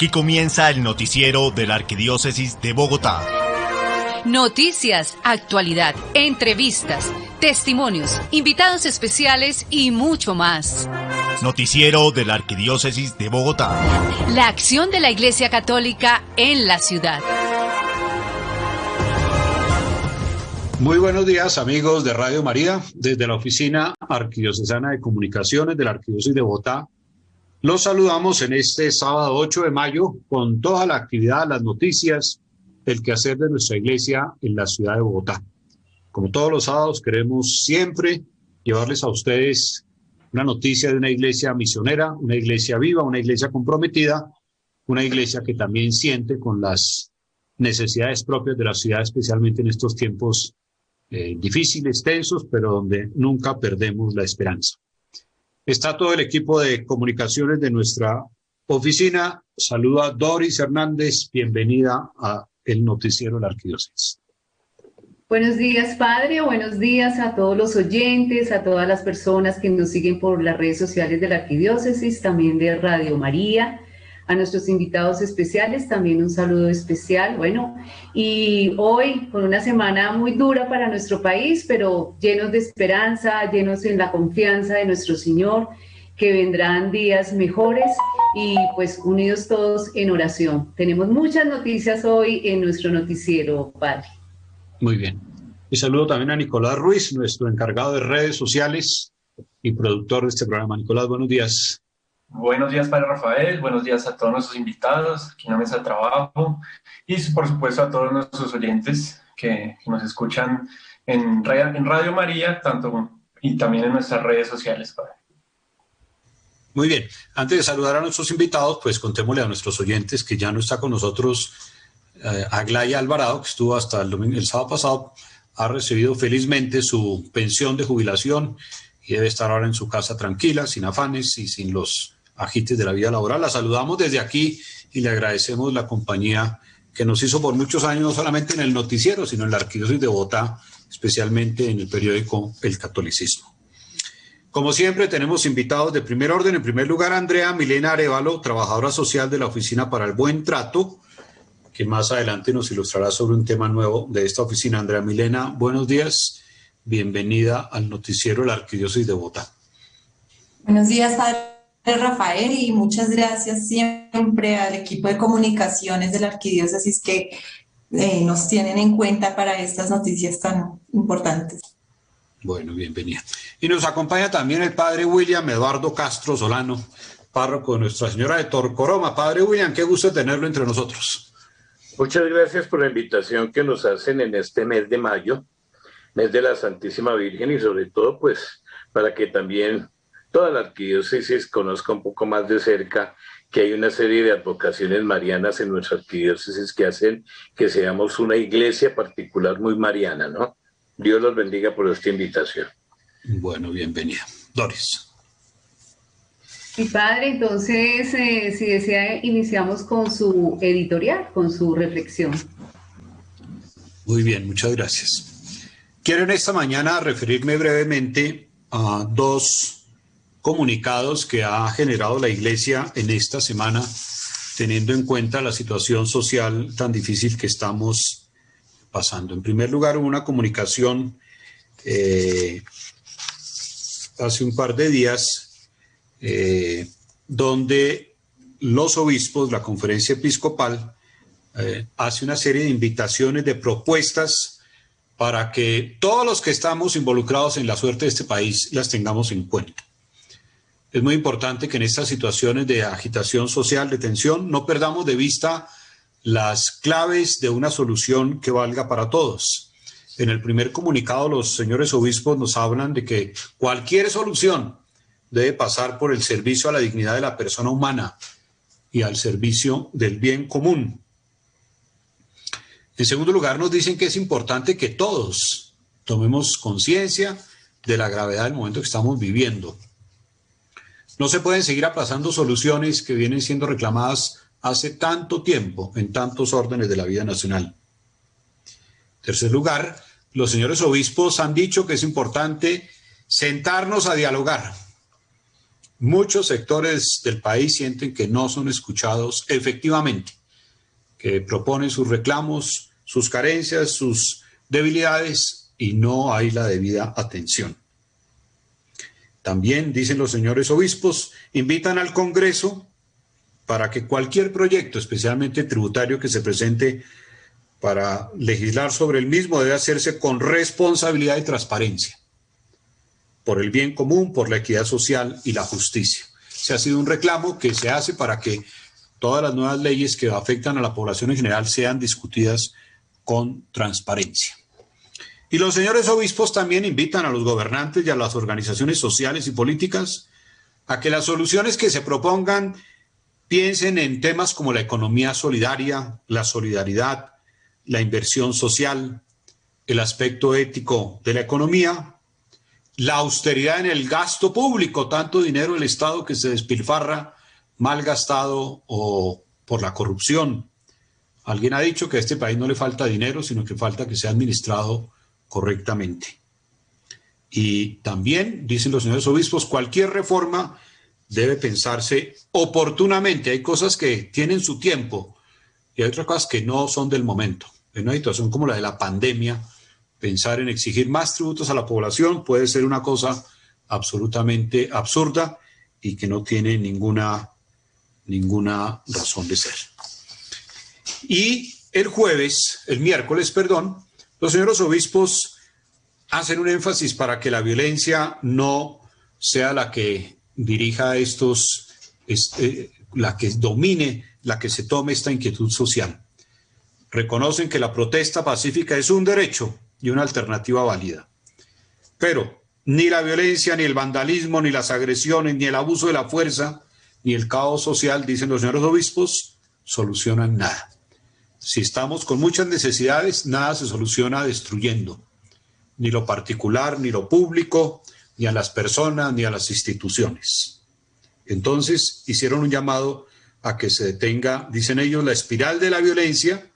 Aquí comienza el noticiero de la Arquidiócesis de Bogotá. Noticias, actualidad, entrevistas, testimonios, invitados especiales y mucho más. Noticiero de la Arquidiócesis de Bogotá. La acción de la Iglesia Católica en la ciudad. Muy buenos días, amigos de Radio María. Desde la Oficina Arquidiocesana de Comunicaciones de la Arquidiócesis de Bogotá, los saludamos en este sábado 8 de mayo con toda la actividad, las noticias, el quehacer de nuestra iglesia en la ciudad de Bogotá. Como todos los sábados, queremos siempre llevarles a ustedes una noticia de una iglesia misionera, una iglesia viva, una iglesia comprometida, una iglesia que también siente con las necesidades propias de la ciudad, especialmente en estos tiempos difíciles, tensos, pero donde nunca perdemos la esperanza. Está todo el equipo de comunicaciones de nuestra oficina. Saluda a Doris Hernández, bienvenida a el noticiero de la Arquidiócesis. Buenos días, Padre, buenos días a todos los oyentes, a todas las personas que nos siguen por las redes sociales de la Arquidiócesis, también de Radio María, a nuestros invitados especiales, también un saludo especial. Bueno, y hoy con una semana muy dura para nuestro país, pero llenos de esperanza, llenos en la confianza de nuestro Señor, que vendrán días mejores y pues unidos todos en oración. Tenemos muchas noticias hoy en nuestro noticiero, Padre. Muy bien. Y saludo también a Nicolás Ruiz, nuestro encargado de redes sociales y productor de este programa. Nicolás, buenos días. Buenos días, Padre Rafael, buenos días a todos nuestros invitados aquí en la mesa de trabajo y por supuesto a todos nuestros oyentes que nos escuchan en Radio María y también en nuestras redes sociales, Padre. Muy bien, antes de saludar a nuestros invitados, pues contémosle a nuestros oyentes que ya no está con nosotros Aglaya Alvarado, que estuvo hasta el sábado pasado, ha recibido felizmente su pensión de jubilación y debe estar ahora en su casa tranquila, sin afanes y sin los agites de la vida laboral. La saludamos desde aquí y le agradecemos la compañía que nos hizo por muchos años, no solamente en el noticiero, sino en la Arquidiócesis de Bogotá, especialmente en el periódico El Catolicismo. Como siempre, tenemos invitados de primer orden. En primer lugar, Andrea Milena Arévalo, trabajadora social de la Oficina para el Buen Trato, que más adelante nos ilustrará sobre un tema nuevo de esta oficina. Andrea Milena, buenos días. Bienvenida al noticiero de la Arquidiócesis de Bogotá. Buenos días, Padre Rafael, y muchas gracias siempre al equipo de comunicaciones de la Arquidiócesis que nos tienen en cuenta para estas noticias tan importantes. Bueno, bienvenida. Y nos acompaña también el Padre William Eduardo Castro Solano, párroco de Nuestra Señora de Torcoroma. Padre William, qué gusto tenerlo entre nosotros. Muchas gracias por la invitación que nos hacen en este mes de mayo, mes de la Santísima Virgen, y sobre todo pues para que también toda la arquidiócesis conozca un poco más de cerca que hay una serie de advocaciones marianas en nuestra arquidiócesis que hacen que seamos una iglesia particular muy mariana, ¿no? Dios los bendiga por esta invitación. Bueno, bienvenida. Doris. Y Padre, entonces, si desea, iniciamos con su editorial, con su reflexión. Muy bien, muchas gracias. Quiero en esta mañana referirme brevemente a dos comunicados que ha generado la Iglesia en esta semana, teniendo en cuenta la situación social tan difícil que estamos pasando. En primer lugar, hubo una comunicación hace un par de días donde los obispos, la Conferencia Episcopal, hace una serie de invitaciones, de propuestas para que todos los que estamos involucrados en la suerte de este país las tengamos en cuenta. Es muy importante que en estas situaciones de agitación social, de tensión, no perdamos de vista las claves de una solución que valga para todos. En el primer comunicado, los señores obispos nos hablan de que cualquier solución debe pasar por el servicio a la dignidad de la persona humana y al servicio del bien común. En segundo lugar, nos dicen que es importante que todos tomemos conciencia de la gravedad del momento que estamos viviendo. No se pueden seguir aplazando soluciones que vienen siendo reclamadas hace tanto tiempo en tantos órdenes de la vida nacional. En tercer lugar, los señores obispos han dicho que es importante sentarnos a dialogar. muchos sectores del país sienten que no son escuchados efectivamente, que proponen sus reclamos, sus carencias, sus debilidades y no hay la debida atención. También, dicen los señores obispos, invitan al Congreso para que cualquier proyecto, especialmente tributario, que se presente para legislar sobre el mismo debe hacerse con responsabilidad y transparencia, por el bien común, por la equidad social y la justicia. Ese ha sido un reclamo que se hace para que todas las nuevas leyes que afectan a la población en general sean discutidas con transparencia. Y los señores obispos también invitan a los gobernantes y a las organizaciones sociales y políticas a que las soluciones que se propongan piensen en temas como la economía solidaria, la solidaridad, la inversión social, el aspecto ético de la economía, la austeridad en el gasto público, tanto dinero del Estado que se despilfarra mal gastado o por la corrupción. Alguien ha dicho que a este país no le falta dinero, sino que falta que sea administrado correctamente. Y también, dicen los señores obispos, cualquier reforma debe pensarse oportunamente. Hay cosas que tienen su tiempo y hay otras cosas que no son del momento. En una situación como la de la pandemia, pensar en exigir más tributos a la población puede ser una cosa absolutamente absurda y que no tiene ninguna razón de ser. Y el miércoles, los señores obispos hacen un énfasis para que la violencia no sea la que dirija la que domine, la que se tome esta inquietud social. Reconocen que la protesta pacífica es un derecho y una alternativa válida. Pero ni la violencia, ni el vandalismo, ni las agresiones, ni el abuso de la fuerza, ni el caos social, dicen los señores obispos, solucionan nada. Si estamos con muchas necesidades, nada se soluciona destruyendo, ni lo particular, ni lo público, ni a las personas, ni a las instituciones. Entonces hicieron un llamado a que se detenga, dicen ellos, la espiral de la violencia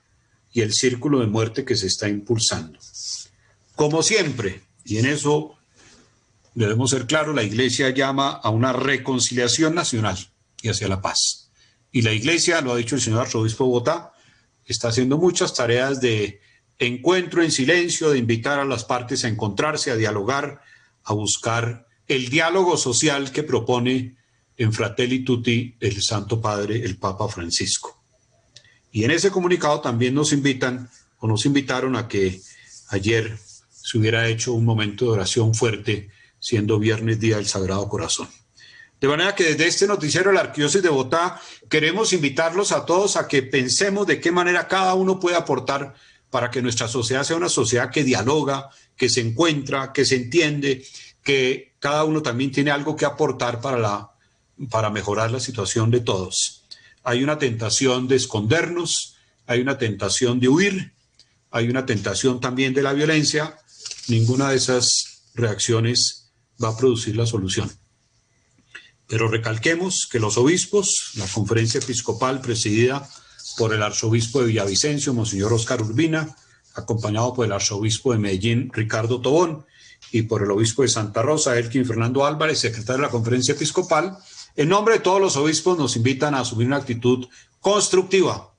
y el círculo de muerte que se está impulsando. Como siempre, y en eso debemos ser claros, la Iglesia llama a una reconciliación nacional y hacia la paz. Y la Iglesia, lo ha dicho el señor arzobispo de Bogotá, está haciendo muchas tareas de encuentro en silencio, de invitar a las partes a encontrarse, a dialogar, a buscar el diálogo social que propone en Fratelli Tutti el Santo Padre, el Papa Francisco. Y en ese comunicado también nos invitaron a que ayer se hubiera hecho un momento de oración fuerte, siendo viernes, día del Sagrado Corazón. De manera que desde este noticiero de la Arquidiócesis de Bogotá queremos invitarlos a todos a que pensemos de qué manera cada uno puede aportar para que nuestra sociedad sea una sociedad que dialoga, que se encuentra, que se entiende, que cada uno también tiene algo que aportar para mejorar la situación de todos. Hay una tentación de escondernos, hay una tentación de huir, hay una tentación también de la violencia. Ninguna de esas reacciones va a producir la solución. Pero recalquemos que los obispos, la conferencia episcopal presidida por el arzobispo de Villavicencio, Monseñor Óscar Urbina, acompañado por el arzobispo de Medellín, Ricardo Tobón, y por el obispo de Santa Rosa, Elkin Fernando Álvarez, secretario de la conferencia episcopal, en nombre de todos los obispos nos invitan a asumir una actitud constructiva,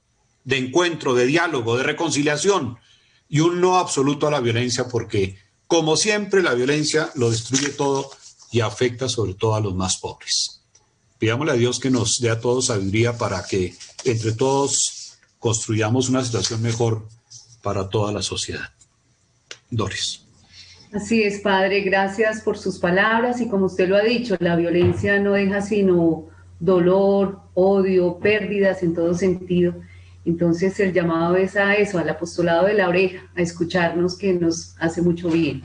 de encuentro, de diálogo, de reconciliación y un no absoluto a la violencia, porque, como siempre, la violencia lo destruye todo y afecta sobre todo a los más pobres. Pidámosle a Dios que nos dé a todos sabiduría para que entre todos construyamos una situación mejor para toda la sociedad. Doris. Así es, Padre, gracias por sus palabras y como usted lo ha dicho, la violencia no deja sino dolor, odio, pérdidas en todo sentido. Entonces el llamado es a eso, al apostolado de la oreja, a escucharnos, que nos hace mucho bien.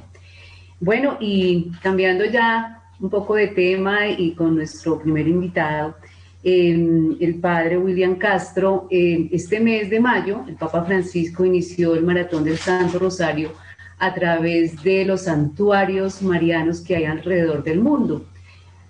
Bueno, y cambiando ya un poco de tema y con nuestro primer invitado, el padre William Castro, este mes de mayo, el Papa Francisco inició el Maratón del Santo Rosario a través de los santuarios marianos que hay alrededor del mundo.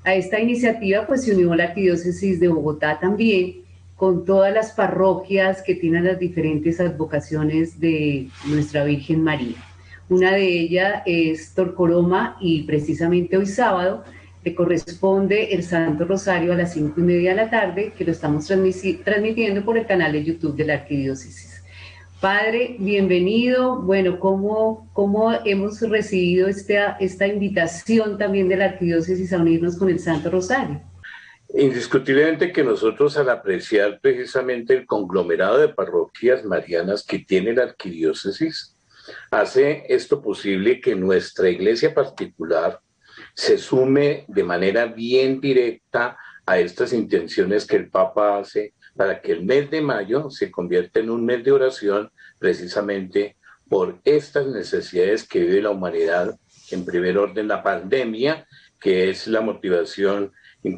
A esta iniciativa pues se unió la Arquidiócesis de Bogotá también, con todas las parroquias que tienen las diferentes advocaciones de Nuestra Virgen María. Una de ellas es Torcoroma y precisamente hoy sábado le corresponde el Santo Rosario a las 5:30 de la tarde, que lo estamos transmitiendo por el canal de YouTube de la Arquidiócesis. Padre, bienvenido. Bueno, ¿cómo hemos recibido esta invitación también de la Arquidiócesis a unirnos con el Santo Rosario? Indiscutiblemente que nosotros, al apreciar precisamente el conglomerado de parroquias marianas que tiene la Arquidiócesis, hace esto posible que nuestra iglesia particular se sume de manera bien directa a estas intenciones que el Papa hace para que el mes de mayo se convierta en un mes de oración precisamente por estas necesidades que vive la humanidad. En primer orden, la pandemia, que es la motivación,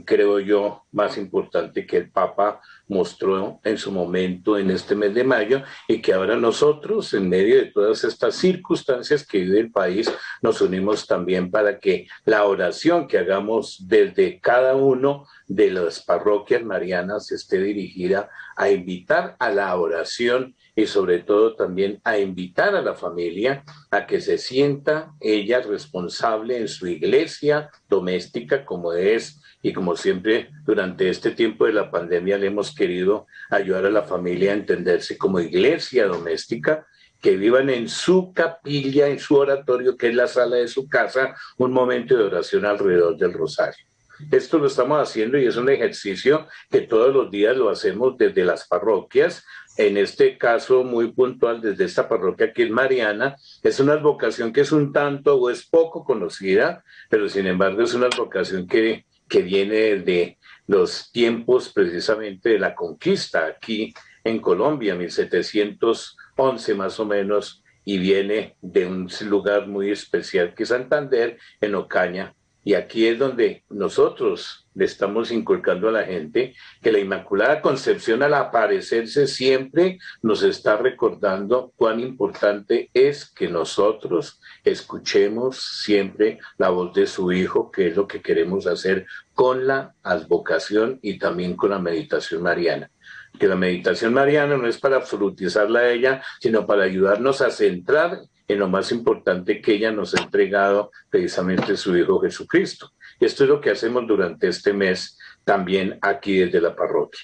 creo yo, más importante que el Papa mostró en su momento en este mes de mayo, y que ahora nosotros, en medio de todas estas circunstancias que vive el país, nos unimos también para que la oración que hagamos desde cada uno de las parroquias marianas esté dirigida a invitar a la oración y sobre todo también a invitar a la familia a que se sienta ella responsable en su iglesia doméstica, como es. Y como siempre, durante este tiempo de la pandemia le hemos querido ayudar a la familia a entenderse como iglesia doméstica, que vivan en su capilla, en su oratorio, que es la sala de su casa, un momento de oración alrededor del rosario. Esto lo estamos haciendo y es un ejercicio que todos los días lo hacemos desde las parroquias. En este caso muy puntual, desde esta parroquia que es mariana, es una advocación que es un tanto o es poco conocida, pero sin embargo es una advocación que viene de los tiempos precisamente de la conquista aquí en Colombia, 1711 más o menos, y viene de un lugar muy especial que es Santander, en Ocaña. Y aquí es donde nosotros le estamos inculcando a la gente que la Inmaculada Concepción, al aparecerse siempre, nos está recordando cuán importante es que nosotros escuchemos siempre la voz de su Hijo, que es lo que queremos hacer con la advocación y también con la meditación mariana. Que la meditación mariana no es para absolutizarla a ella, sino para ayudarnos a centrar en lo más importante que ella nos ha entregado, precisamente su Hijo Jesucristo. Y esto es lo que hacemos durante este mes también aquí desde la parroquia.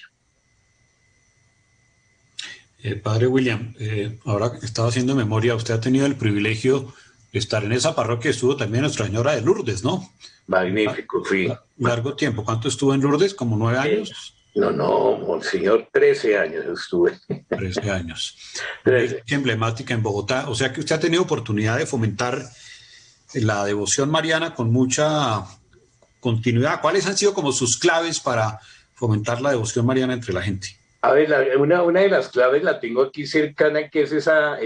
Padre William, ahora estaba haciendo memoria, usted ha tenido el privilegio de estar en esa parroquia, estuvo también Nuestra Señora de Lourdes, ¿no? Magnífico, sí. Largo tiempo. ¿Cuánto estuvo en Lourdes? ¿Como 9 años? No, monseñor, 13 años estuve. 13 años. 13. Emblemática en Bogotá. O sea que usted ha tenido oportunidad de fomentar la devoción mariana con mucha continuidad. ¿Cuáles han sido como sus claves para fomentar la devoción mariana entre la gente? A ver, una de las claves la tengo aquí cercana, que es esa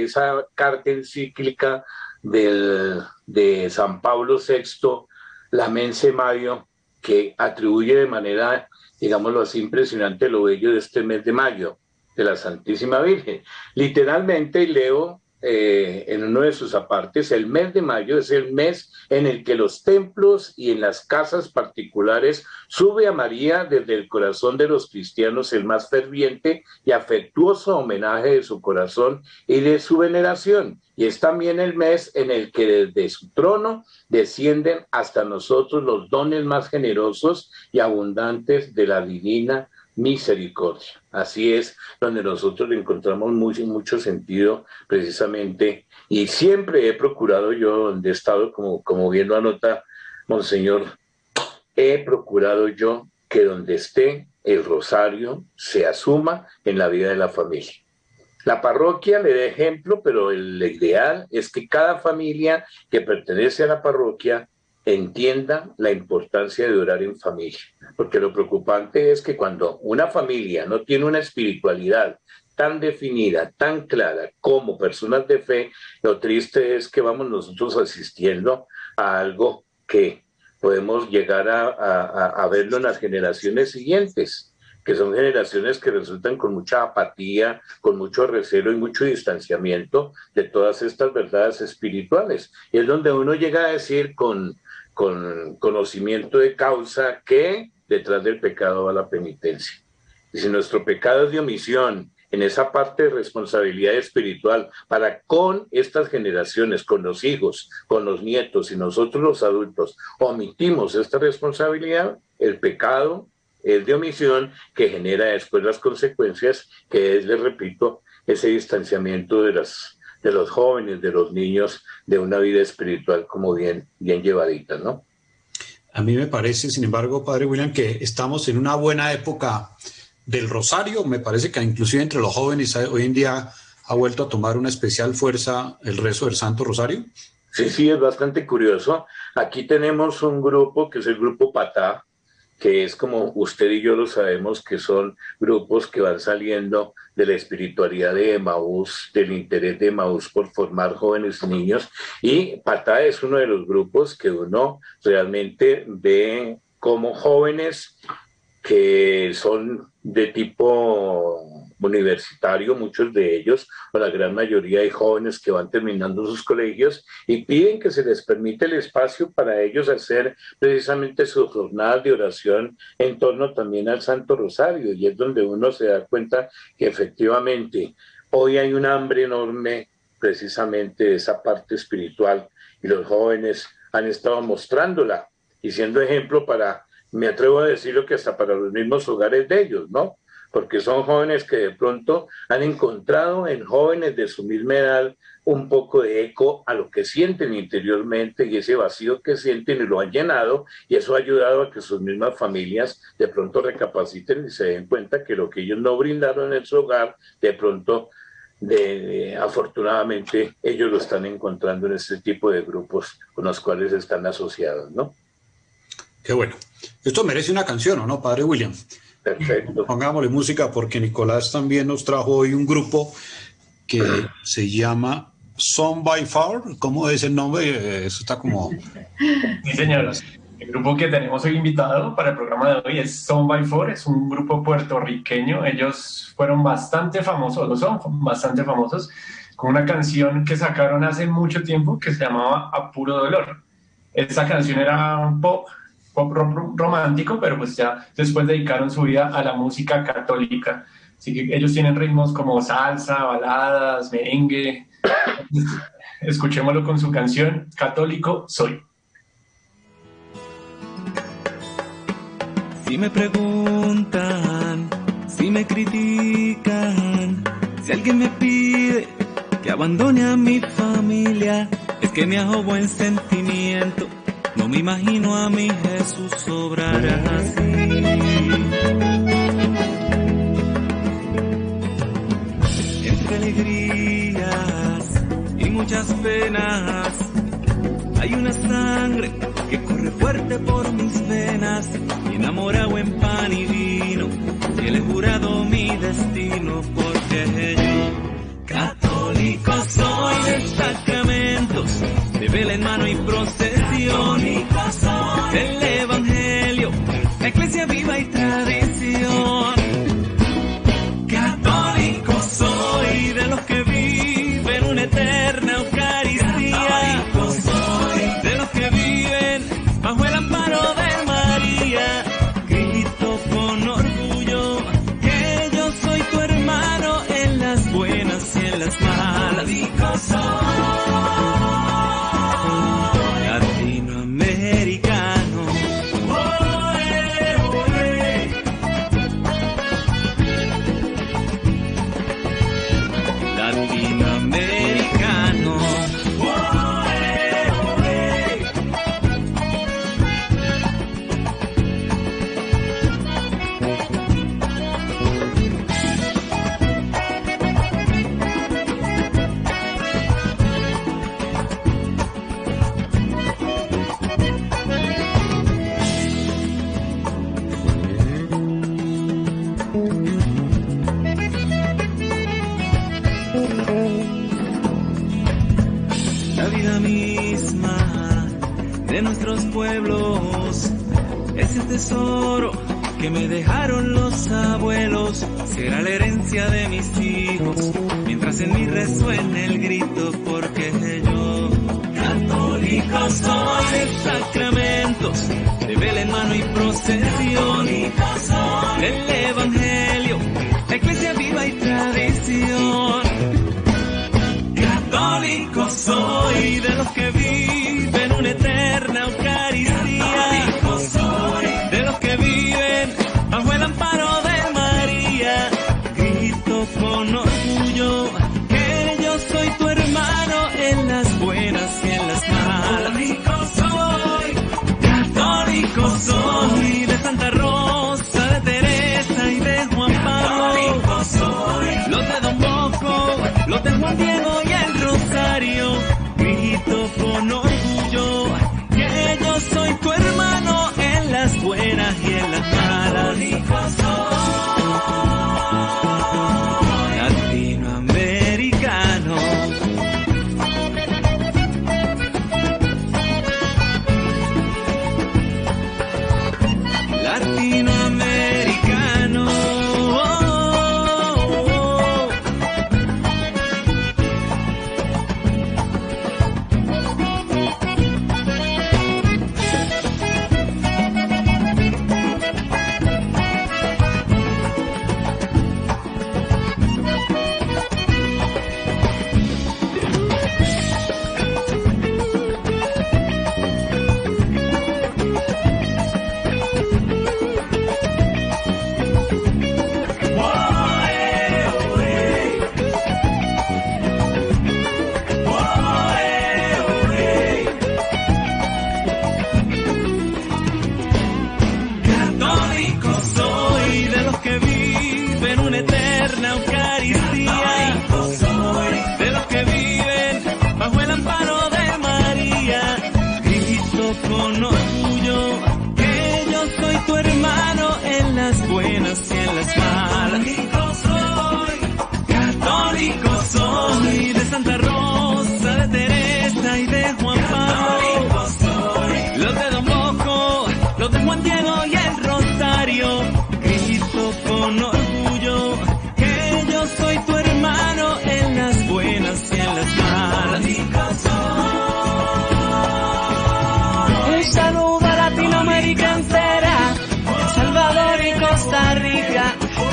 carta encíclica de San Pablo VI, la Mense Mayo, que atribuye de manera, digámoslo así, impresionante lo bello de este mes de mayo, de la Santísima Virgen. Literalmente, leo en uno de sus apartes, el mes de mayo es el mes en el que los templos y en las casas particulares sube a María desde el corazón de los cristianos el más ferviente y afectuoso homenaje de su corazón y de su veneración. Y es también el mes en el que desde su trono descienden hasta nosotros los dones más generosos y abundantes de la divina misericordia. Así es, donde nosotros le encontramos mucho sentido precisamente, y siempre he procurado yo, donde he estado, como bien lo anota Monseñor, he procurado yo que donde esté el rosario se asuma en la vida de la familia. La parroquia le da ejemplo, pero el ideal es que cada familia que pertenece a la parroquia entienda la importancia de orar en familia, porque lo preocupante es que cuando una familia no tiene una espiritualidad tan definida, tan clara como personas de fe, lo triste es que vamos nosotros asistiendo a algo que podemos llegar a verlo en las generaciones siguientes, que son generaciones que resultan con mucha apatía, con mucho recelo y mucho distanciamiento de todas estas verdades espirituales. Y es donde uno llega a decir con conocimiento de causa que detrás del pecado va la penitencia. Y si nuestro pecado es de omisión, en esa parte de responsabilidad espiritual para con estas generaciones, con los hijos, con los nietos y nosotros los adultos, omitimos esta responsabilidad, el pecado es de omisión que genera después las consecuencias, que es, les repito, ese distanciamiento de los jóvenes, de los niños, de una vida espiritual como bien llevadita, ¿no? A mí me parece, sin embargo, Padre William, que estamos en una buena época del rosario. Me parece que inclusive entre los jóvenes hoy en día ha vuelto a tomar una especial fuerza el rezo del Santo Rosario. Sí, es bastante curioso. Aquí tenemos un grupo que es el grupo Patá, que es como usted y yo lo sabemos, que son grupos que van saliendo de la espiritualidad de Emaús, del interés de Emaús por formar jóvenes y niños, y Patá es uno de los grupos que uno realmente ve como jóvenes que son de tipo universitario, muchos de ellos, o la gran mayoría de jóvenes que van terminando sus colegios y piden que se les permita el espacio para ellos hacer precisamente sus jornadas de oración en torno también al Santo Rosario, y es donde uno se da cuenta que efectivamente hoy hay un hambre enorme precisamente de esa parte espiritual, y los jóvenes han estado mostrándola y siendo ejemplo para, me atrevo a decirlo, que hasta para los mismos hogares de ellos, ¿no? Porque son jóvenes que de pronto han encontrado en jóvenes de su misma edad un poco de eco a lo que sienten interiormente, y ese vacío que sienten y lo han llenado, y eso ha ayudado a que sus mismas familias de pronto recapaciten y se den cuenta que lo que ellos no brindaron en su hogar, de pronto, afortunadamente, ellos lo están encontrando en este tipo de grupos con los cuales están asociados, ¿no? Qué bueno. Esto merece una canción, ¿o no, Padre William? Perfecto. Pongámosle música porque Nicolás también nos trajo hoy un grupo que se llama Son by Far. ¿Cómo es el nombre? Eso está como... Sí, señor. El grupo que tenemos hoy invitado para el programa de hoy es Son by Four. Es un grupo puertorriqueño. Ellos fueron bastante famosos, lo son bastante famosos, con una canción que sacaron hace mucho tiempo que se llamaba A Puro Dolor. Esa canción era un pop romántico, pero pues ya después dedicaron su vida a la música católica. Así que ellos tienen ritmos como salsa, baladas, merengue. Escuchémoslo con su canción Católico Soy. Si me preguntan, si me critican, si alguien me pide que abandone a mi familia, es que me hago buen sentimiento. No me imagino a mi Jesús obrar así. Entre alegrías y muchas penas hay una sangre que corre fuerte por mis venas, y enamorado en pan y vino, y él he jurado mi destino, porque yo católico soy de sacramentos, de vela en mano y procesión, del evangelio, la iglesia viva y tradición. Católico soy de los que viven una eterna Eucaristía, de los que viven bajo el amparo de María. Grito con orgullo que yo soy tu hermano en las buenas y en las malas. Católico soy. Pueblos, ese tesoro que me dejaron los abuelos, será la herencia de mis hijos, mientras en mí resuene el grito, porque yo católico soy de sacramentos, de vela en mano y procesión, del evangelio, la iglesia viva y tradición. buenas y en las malas. Latinoamericano. Latinoamericano.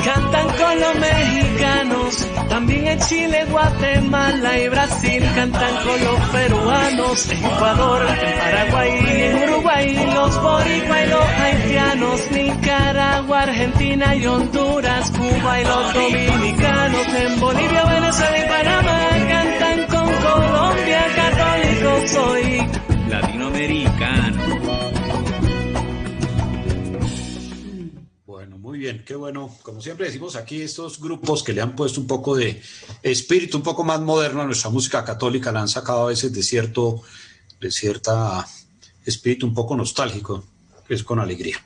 Cantan con los mexicanos, también en Chile, Guatemala y Brasil. Cantan con los peruanos, en Ecuador, en Paraguay y en Uruguay. Los boricua y los haitianos, Nicaragua, Argentina y Honduras, Cuba y los dominicanos. En Bolivia, Venezuela y Panamá cantan con Colombia. Católico soy, latinoamericano. Muy bien, qué bueno. Como siempre decimos aquí, estos grupos que le han puesto un poco de espíritu, un poco más moderno a nuestra música católica, la han sacado a veces de cierta espíritu un poco nostálgico, que es con alegría.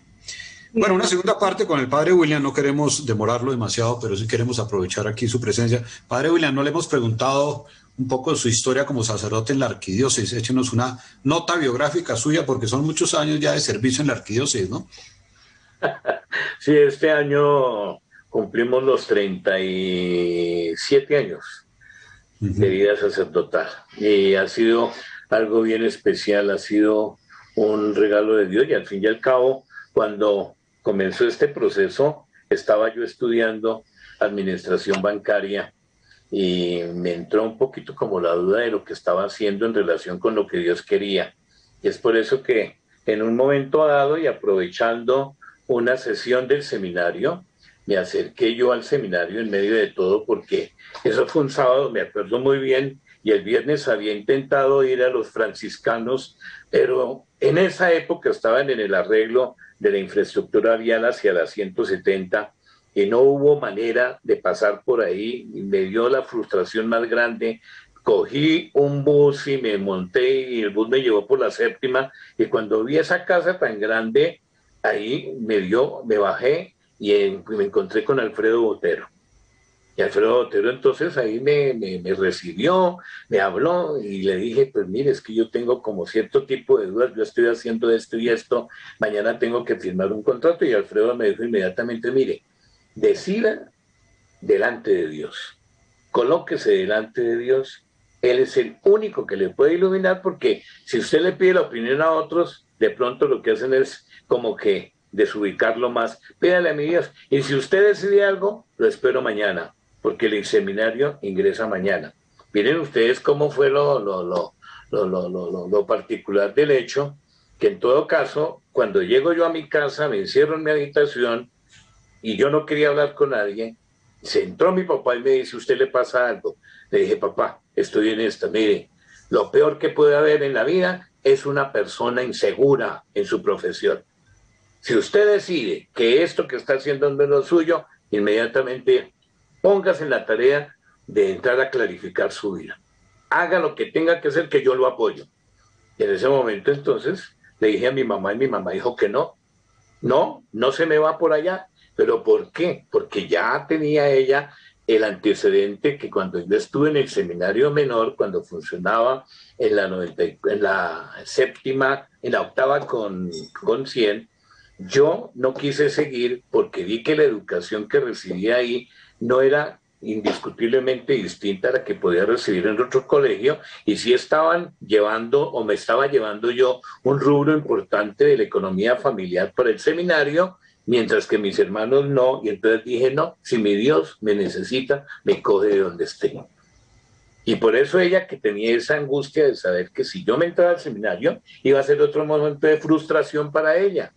Bueno, una segunda parte con el padre William, no queremos demorarlo demasiado, pero sí queremos aprovechar aquí su presencia. Padre William, no le hemos preguntado un poco de su historia como sacerdote en la arquidiócesis. Échenos una nota biográfica suya, porque son muchos años ya de servicio en la arquidiócesis, ¿no? Sí, este año cumplimos los 37 años de vida sacerdotal y ha sido algo bien especial, ha sido un regalo de Dios y al fin y al cabo, cuando comenzó este proceso, estaba yo estudiando administración bancaria y me entró un poquito como la duda de lo que estaba haciendo en relación con lo que Dios quería. Y es por eso que en un momento dado y aprovechando una sesión del seminario, me acerqué yo al seminario en medio de todo, porque eso fue un sábado, me acuerdo muy bien, y el viernes había intentado ir a los franciscanos, pero en esa época estaban en el arreglo de la infraestructura vial hacia la 170, y no hubo manera de pasar por ahí, y me dio la frustración más grande. Cogí un bus y me monté, y el bus me llevó por la 7ª, y cuando vi esa casa tan grande, ahí me bajé y me encontré con Alfredo Botero. Y Alfredo Botero entonces ahí me recibió, me habló y le dije, pues mire, es que yo tengo como cierto tipo de dudas, yo estoy haciendo esto y esto, mañana tengo que firmar un contrato. Y Alfredo me dijo inmediatamente, mire, decida delante de Dios, colóquese delante de Dios, Él es el único que le puede iluminar, porque si usted le pide la opinión a otros, de pronto lo que hacen es como que desubicarlo más. Pídale a mi Dios, y si usted decide algo, lo espero mañana, porque el seminario ingresa mañana. Miren ustedes cómo fue lo particular del hecho, que en todo caso, cuando llego yo a mi casa, me encierro en mi habitación, y yo no quería hablar con nadie, se entró mi papá y me dice, ¿usted le pasa algo? Le dije, papá, estoy en esta, mire, lo peor que puede haber en la vida es una persona insegura en su profesión. Si usted decide que esto que está haciendo no es lo suyo, inmediatamente póngase en la tarea de entrar a clarificar su vida. Haga lo que tenga que hacer, que yo lo apoyo. Y en ese momento entonces le dije a mi mamá, y mi mamá dijo que no. no se me va por allá. ¿Pero por qué? Porque ya tenía ella el antecedente que cuando yo estuve en el seminario menor, cuando funcionaba en la octava con 100, yo no quise seguir porque vi que la educación que recibía ahí no era indiscutiblemente distinta a la que podía recibir en otro colegio, y sí estaban llevando, o me estaba llevando yo, un rubro importante de la economía familiar por el seminario, mientras que mis hermanos no. Y entonces dije, no, si mi Dios me necesita, me coge de donde esté. Y por eso ella, que tenía esa angustia de saber que si yo me entraba al seminario, iba a ser otro momento de frustración para ella.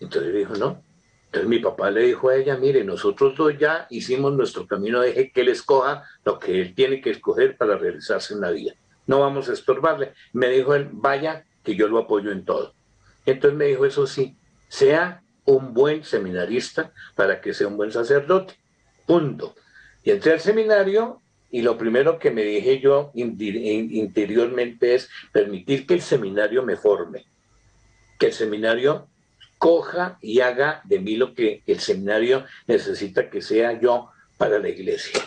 Entonces dijo, no. Entonces mi papá le dijo a ella, mire, nosotros dos ya hicimos nuestro camino, deje que él escoja lo que él tiene que escoger para realizarse en la vida. No vamos a estorbarle. Me dijo él, vaya, que yo lo apoyo en todo. Entonces me dijo, eso sí, sea un buen seminarista para que sea un buen sacerdote. Punto. Y entré al seminario y lo primero que me dije yo interiormente es permitir que el seminario me forme, que el seminario coja y haga de mí lo que el seminario necesita que sea yo para la iglesia.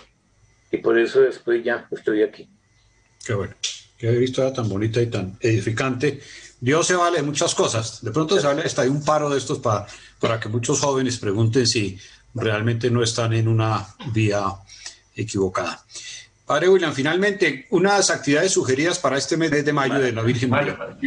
Y por eso después ya estoy aquí. Qué bueno. Qué historia tan bonita y tan edificante. Dios se vale de muchas cosas. De pronto se vale hasta de un paro de estos para que muchos jóvenes pregunten si realmente no están en una vía equivocada. Padre William, finalmente, unas actividades sugeridas para este mes de mayo de la Virgen María.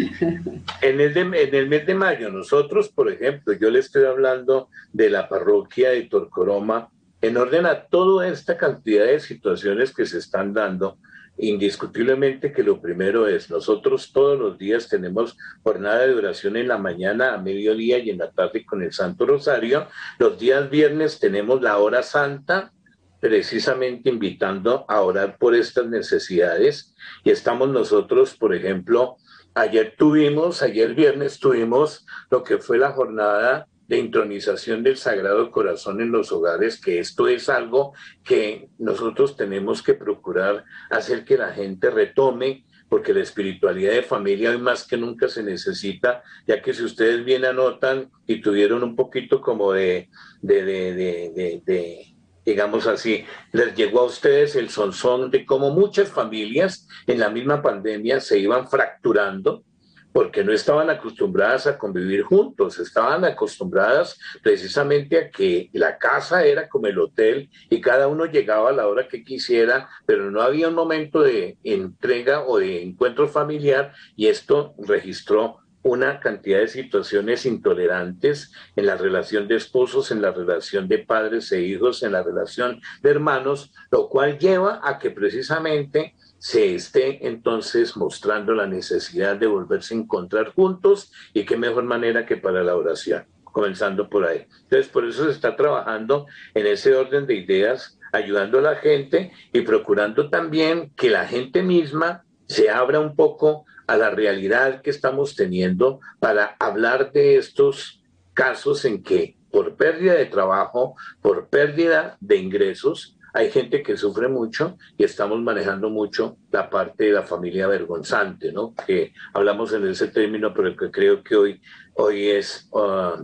En el mes de mayo, nosotros, por ejemplo, yo le estoy hablando de la parroquia de Torcoroma, en orden a toda esta cantidad de situaciones que se están dando. Indiscutiblemente que lo primero es, nosotros todos los días tenemos jornada de oración en la mañana, a mediodía y en la tarde con el Santo Rosario. Los días viernes tenemos la hora santa, precisamente invitando a orar por estas necesidades. Y estamos nosotros, por ejemplo, ayer viernes tuvimos lo que fue la jornada de intronización del Sagrado Corazón en los hogares, que esto es algo que nosotros tenemos que procurar hacer que la gente retome, porque la espiritualidad de familia hoy más que nunca se necesita, ya que si ustedes bien anotan y tuvieron un poquito como digamos así, les llegó a ustedes el sonzón de cómo muchas familias en la misma pandemia se iban fracturando, porque no estaban acostumbradas a convivir juntos, estaban acostumbradas precisamente a que la casa era como el hotel y cada uno llegaba a la hora que quisiera, pero no había un momento de entrega o de encuentro familiar, y esto registró una cantidad de situaciones intolerantes en la relación de esposos, en la relación de padres e hijos, en la relación de hermanos, lo cual lleva a que precisamente se esté entonces mostrando la necesidad de volverse a encontrar juntos, y qué mejor manera que para la oración, comenzando por ahí. Entonces, por eso se está trabajando en ese orden de ideas, ayudando a la gente y procurando también que la gente misma se abra un poco a la realidad que estamos teniendo para hablar de estos casos en que por pérdida de trabajo, por pérdida de ingresos, hay gente que sufre mucho, y estamos manejando mucho la parte de la familia vergonzante, ¿no? Que hablamos en ese término, pero que creo que hoy es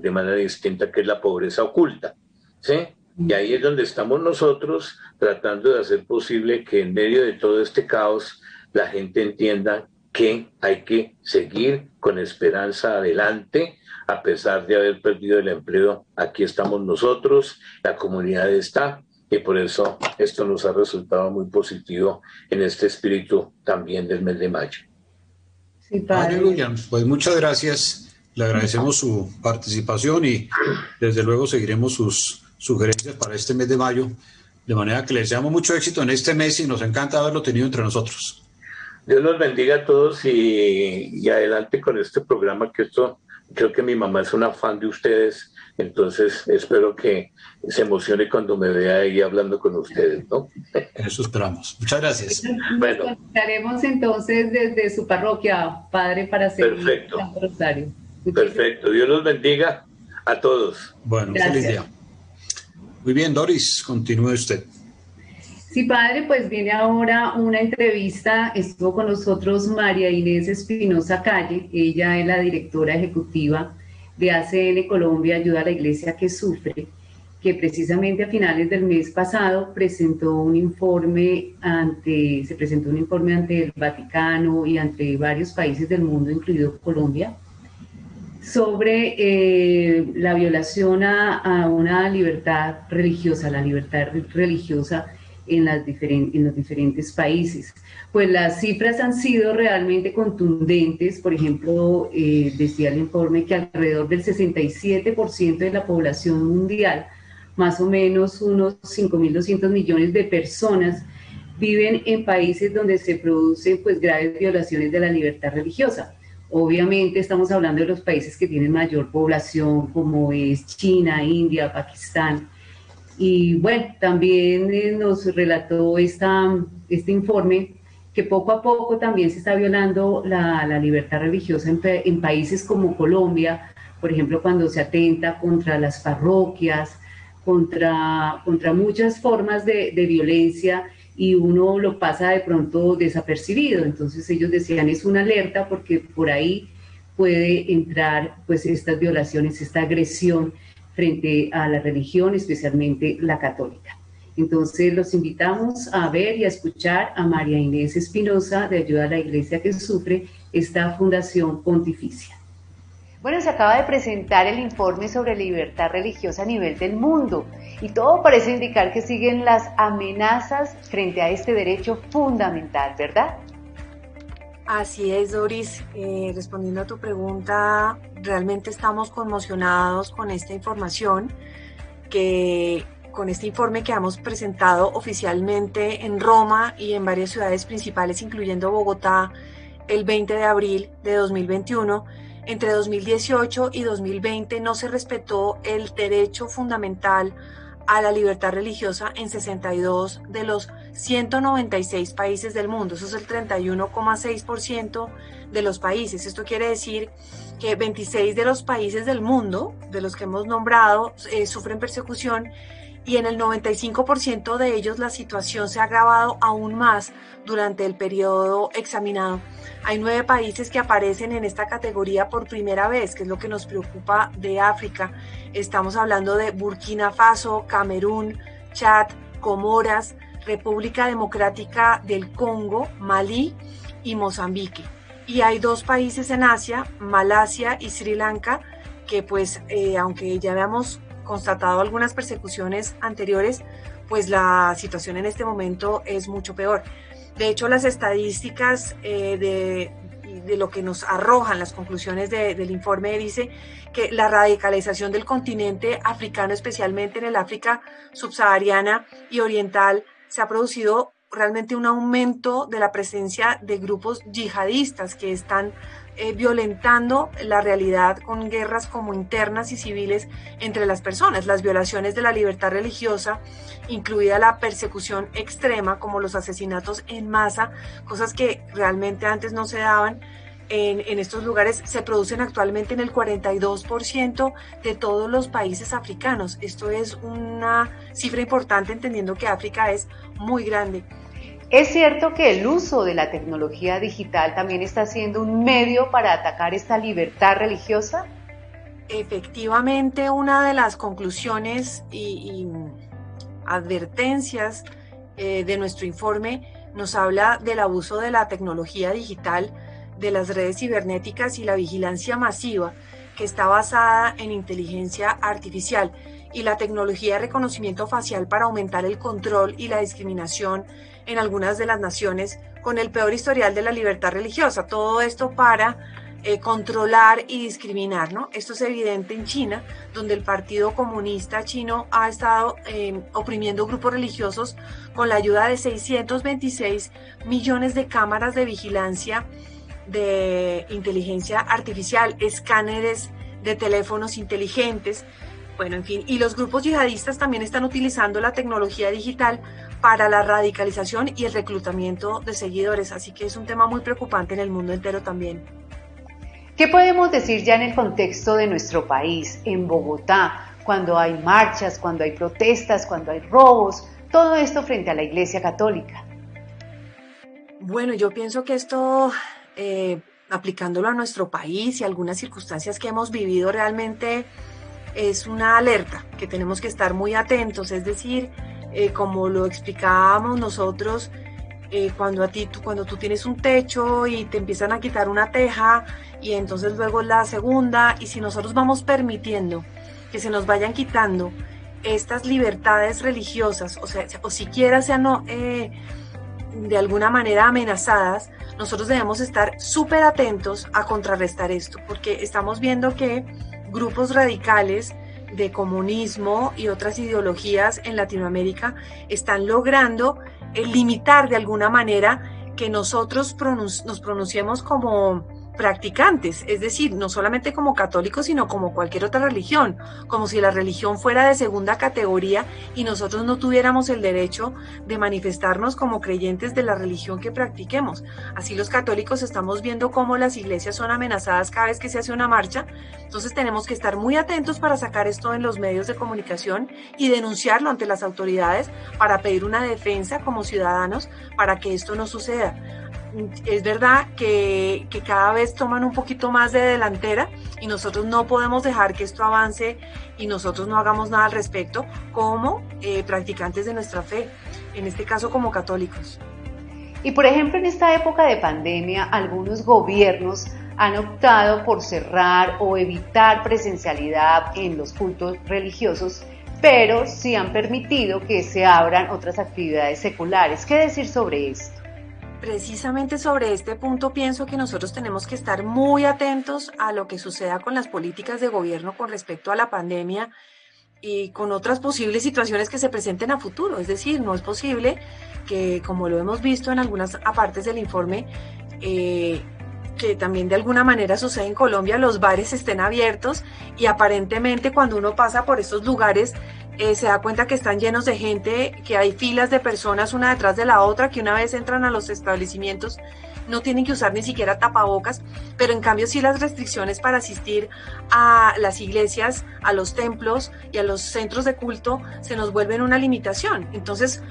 de manera distinta, que es la pobreza oculta, ¿sí? Y ahí es donde estamos nosotros tratando de hacer posible que en medio de todo este caos la gente entienda que hay que seguir con esperanza adelante, a pesar de haber perdido el empleo. Aquí estamos nosotros, la comunidad está, y por eso esto nos ha resultado muy positivo en este espíritu también del mes de mayo. Sí, padre. William, pues muchas gracias, le agradecemos su participación y desde luego seguiremos sus sugerencias para este mes de mayo, de manera que les deseamos mucho éxito en este mes y nos encanta haberlo tenido entre nosotros. Dios los bendiga a todos y adelante con este programa, que esto, creo que mi mamá es una fan de ustedes, entonces espero que se emocione cuando me vea ahí hablando con ustedes, ¿no? Eso esperamos. Muchas gracias. Bueno. Nos conectaremos entonces desde su parroquia, padre, para seguir Perfecto. el Santo Rosario. Perfecto. Dios los bendiga a todos. Bueno, Gracias. feliz día. Muy bien, Doris, continúe usted. Sí, padre, pues viene ahora una entrevista. Estuvo con nosotros María Inés Espinosa Calle, ella es la directora ejecutiva de ACN Colombia, Ayuda a la Iglesia que Sufre, que precisamente a finales del mes pasado se presentó un informe ante el Vaticano y ante varios países del mundo, incluido Colombia, sobre la violación a una libertad religiosa, la libertad religiosa en los diferentes países. Pues las cifras han sido realmente contundentes. Por ejemplo, decía el informe que alrededor del 67% de la población mundial, más o menos unos 5.200 millones de personas, viven en países donde se producen pues graves violaciones de la libertad religiosa. Obviamente estamos hablando de los países que tienen mayor población, como es China, India, Pakistán. Y bueno, también nos relató este informe que poco a poco también se está violando la libertad religiosa en países como Colombia, por ejemplo, cuando se atenta contra las parroquias, contra muchas formas de violencia, y uno lo pasa de pronto desapercibido. Entonces ellos decían, es una alerta porque por ahí puede entrar pues estas violaciones, esta agresión frente a la religión, especialmente la católica. Entonces los invitamos a ver y a escuchar a María Inés Espinosa, de Ayuda a la Iglesia que Sufre, esta fundación pontificia. Bueno, se acaba de presentar el informe sobre libertad religiosa a nivel del mundo y todo parece indicar que siguen las amenazas frente a este derecho fundamental, ¿verdad? Así es, Doris. Respondiendo a tu pregunta, realmente estamos conmocionados con esta información, con este informe que hemos presentado oficialmente en Roma y en varias ciudades principales, incluyendo Bogotá, el 20 de abril de 2021. Entre 2018 y 2020 no se respetó el derecho fundamental a la libertad religiosa en 62 de los 196 países del mundo. Eso es el 31,6% de los países. Esto quiere decir que 26 de los países del mundo, de los que hemos nombrado, sufren persecución, y en el 95% de ellos la situación se ha agravado aún más durante el periodo examinado. Hay 9 países que aparecen en esta categoría por primera vez, que es lo que nos preocupa de África. Estamos hablando de Burkina Faso, Camerún, Chad, Comoras, República Democrática del Congo, Malí y Mozambique. Y hay 2 países en Asia, Malasia y Sri Lanka, que pues aunque ya habíamos constatado algunas persecuciones anteriores, pues la situación en este momento es mucho peor. De hecho, las estadísticas de lo que nos arrojan las conclusiones del informe dice que la radicalización del continente africano, especialmente en el África subsahariana y oriental, se ha producido realmente un aumento de la presencia de grupos yihadistas que están violentando la realidad con guerras como internas y civiles entre las personas, las violaciones de la libertad religiosa, incluida la persecución extrema como los asesinatos en masa, cosas que realmente antes no se daban en estos lugares, se producen actualmente en el 42% de todos los países africanos. Esto es una cifra importante, entendiendo que África es muy grande. ¿Es cierto que el uso de la tecnología digital también está siendo un medio para atacar esta libertad religiosa? Efectivamente, una de las conclusiones y advertencias de nuestro informe nos habla del abuso de la tecnología digital, de las redes cibernéticas y la vigilancia masiva que está basada en inteligencia artificial y la tecnología de reconocimiento facial para aumentar el control y la discriminación en algunas de las naciones con el peor historial de la libertad religiosa. Todo esto para controlar y discriminar, ¿no? Esto es evidente en China, donde el Partido Comunista Chino ha estado oprimiendo grupos religiosos con la ayuda de 626 millones de cámaras de vigilancia de inteligencia artificial, escáneres de teléfonos inteligentes, bueno, en fin, y los grupos yihadistas también están utilizando la tecnología digital para la radicalización y el reclutamiento de seguidores, así que es un tema muy preocupante en el mundo entero también. ¿Qué podemos decir ya en el contexto de nuestro país, en Bogotá, cuando hay marchas, cuando hay protestas, cuando hay robos, todo esto frente a la Iglesia Católica? Bueno, yo pienso que esto aplicándolo a nuestro país y algunas circunstancias que hemos vivido, realmente es una alerta que tenemos que estar muy atentos. Es decir, como lo explicábamos nosotros, cuando tú tienes un techo y te empiezan a quitar una teja y entonces luego la segunda, y si nosotros vamos permitiendo que se nos vayan quitando estas libertades religiosas, o siquiera sean de alguna manera amenazadas, nosotros debemos estar súper atentos a contrarrestar esto, porque estamos viendo que grupos radicales de comunismo y otras ideologías en Latinoamérica están logrando limitar de alguna manera que nosotros nos pronunciemos como practicantes, es decir, no solamente como católicos, sino como cualquier otra religión, como si la religión fuera de segunda categoría y nosotros no tuviéramos el derecho de manifestarnos como creyentes de la religión que practiquemos. Así los católicos estamos viendo cómo las iglesias son amenazadas cada vez que se hace una marcha. Entonces tenemos que estar muy atentos para sacar esto en los medios de comunicación y denunciarlo ante las autoridades para pedir una defensa como ciudadanos para que esto no suceda. Es verdad que cada vez toman un poquito más de delantera y nosotros no podemos dejar que esto avance y nosotros no hagamos nada al respecto como practicantes de nuestra fe, en este caso como católicos. Y por ejemplo, en esta época de pandemia, algunos gobiernos han optado por cerrar o evitar presencialidad en los cultos religiosos, pero sí han permitido que se abran otras actividades seculares. ¿Qué decir sobre esto? Precisamente sobre este punto pienso que nosotros tenemos que estar muy atentos a lo que suceda con las políticas de gobierno con respecto a la pandemia y con otras posibles situaciones que se presenten a futuro. Es decir, no es posible que, como lo hemos visto en algunas partes del informe, que también de alguna manera sucede en Colombia, los bares estén abiertos y aparentemente cuando uno pasa por estos lugares se da cuenta que están llenos de gente, que hay filas de personas una detrás de la otra, que una vez entran a los establecimientos no tienen que usar ni siquiera tapabocas, pero en cambio sí las restricciones para asistir a las iglesias, a los templos y a los centros de culto se nos vuelven una limitación. Entonces,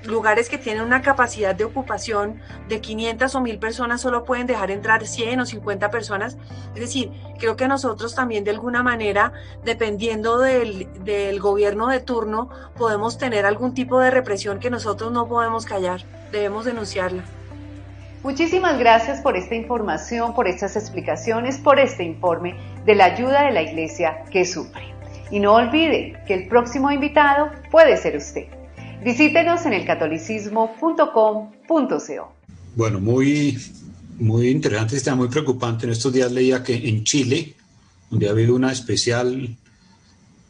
lugares que tienen una capacidad de ocupación de 500 o 1000 personas solo pueden dejar entrar 100 o 50 personas. Es decir, creo que nosotros también de alguna manera, dependiendo del gobierno de turno, podemos tener algún tipo de represión que nosotros no podemos callar, debemos denunciarla. Muchísimas gracias por esta información, por estas explicaciones, por este informe de la ayuda de la Iglesia que sufre. Y no olvide que el próximo invitado puede ser usted. Visítenos en elcatolicismo.com.co. Bueno, muy interesante, está muy preocupante. En estos días leía que en Chile, donde ha habido una especial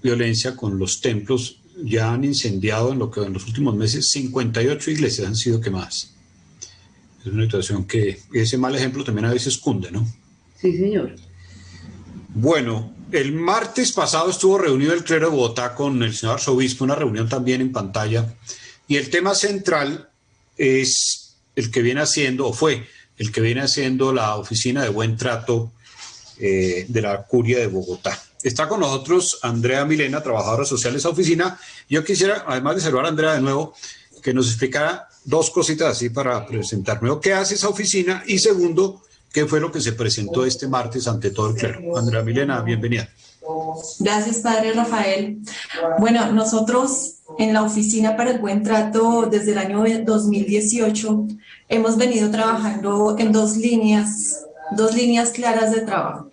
violencia con los templos, ya han incendiado en los últimos meses 58 iglesias han sido quemadas. Es una situación que ese mal ejemplo también a veces cunde, ¿no? Sí, señor. Bueno, el martes pasado estuvo reunido el clero de Bogotá con el señor arzobispo, una reunión también en pantalla, y el tema central es el que viene haciendo, o fue el que viene haciendo la Oficina de Buen Trato de la Curia de Bogotá. Está con nosotros Andrea Milena, trabajadora social de esa oficina. Yo quisiera, además de saludar a Andrea de nuevo, que nos explicara dos cositas así para presentarme. ¿Qué hace esa oficina? Y segundo, ¿qué fue lo que se presentó este martes ante todo el clero? Andrea Milena, bienvenida. Gracias, padre Rafael. Bueno, nosotros en la Oficina para el Buen Trato desde el año 2018 hemos venido trabajando en dos líneas claras de trabajo.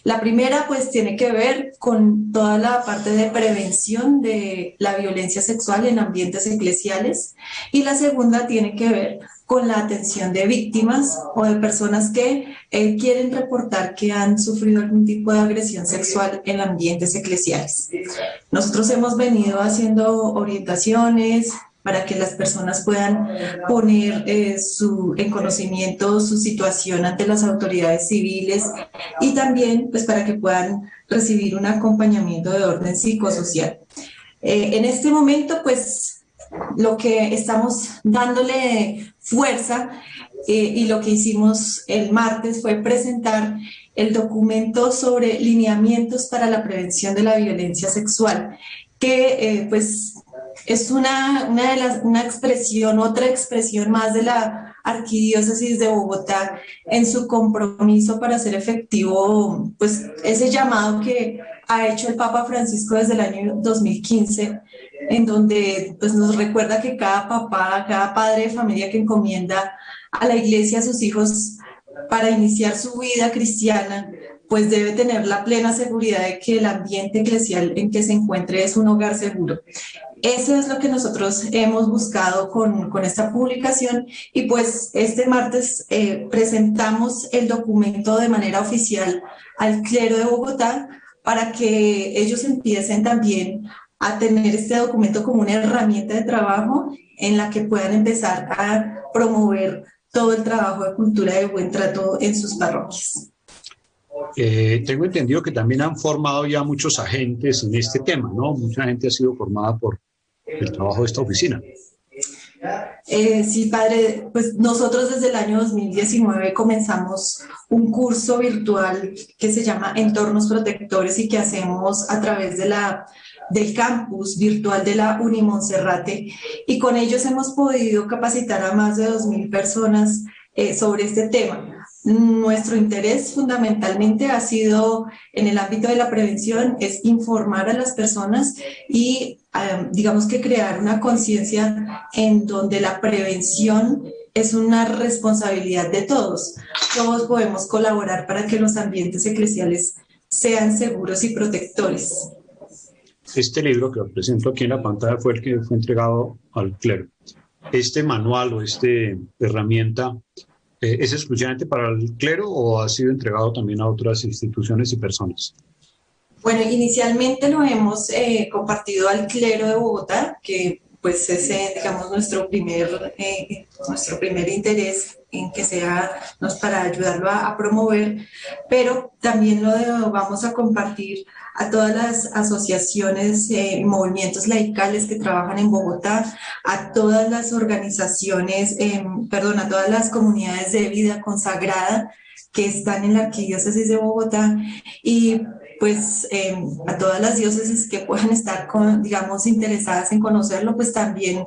La primera pues tiene que ver con toda la parte de prevención de la violencia sexual en ambientes eclesiales y la segunda tiene que ver con la atención de víctimas o de personas que quieren reportar que han sufrido algún tipo de agresión sexual en ambientes eclesiales. Nosotros hemos venido haciendo orientaciones para que las personas puedan poner en conocimiento su situación ante las autoridades civiles y también pues para que puedan recibir un acompañamiento de orden psicosocial. En este momento pues lo que estamos dándole fuerza y lo que hicimos el martes fue presentar el documento sobre lineamientos para la prevención de la violencia sexual, que pues es otra expresión más de la Arquidiócesis de Bogotá en su compromiso para hacer efectivo pues, ese llamado que ha hecho el Papa Francisco desde el año 2015, en donde pues, nos recuerda que cada papá, cada padre de familia que encomienda a la iglesia a sus hijos para iniciar su vida cristiana, pues debe tener la plena seguridad de que el ambiente eclesial en que se encuentre es un hogar seguro. Eso es lo que nosotros hemos buscado con esta publicación y pues este martes presentamos el documento de manera oficial al clero de Bogotá para que ellos empiecen también a tener este documento como una herramienta de trabajo en la que puedan empezar a promover todo el trabajo de cultura de buen trato en sus parroquias. Tengo entendido que también han formado ya muchos agentes en este tema, ¿no? Mucha gente ha sido formada por el trabajo de esta oficina. Sí, padre, pues nosotros desde el año 2019 comenzamos un curso virtual que se llama Entornos Protectores y que hacemos a través del campus virtual de la Unimonserrate, y con ellos hemos podido capacitar a más de 2.000 personas sobre este tema. Nuestro interés fundamentalmente ha sido en el ámbito de la prevención, es informar a las personas y digamos que crear una conciencia en donde la prevención es una responsabilidad de todos. Todos podemos colaborar para que los ambientes eclesiales sean seguros y protectores. Este libro que presento aquí en la pantalla fue el que fue entregado al clero. ¿Este manual o esta herramienta es exclusivamente para el clero o ha sido entregado también a otras instituciones y personas? Bueno, inicialmente lo hemos compartido al clero de Bogotá, que pues es, digamos, nuestro primer interés en que sea para ayudarlo a promover, pero también lo vamos a compartir a todas las asociaciones y movimientos laicales que trabajan en Bogotá, a todas las organizaciones, a todas las comunidades de vida consagrada que están en la Arquidiócesis de Bogotá y pues a todas las diócesis que puedan estar, digamos, interesadas en conocerlo, pues también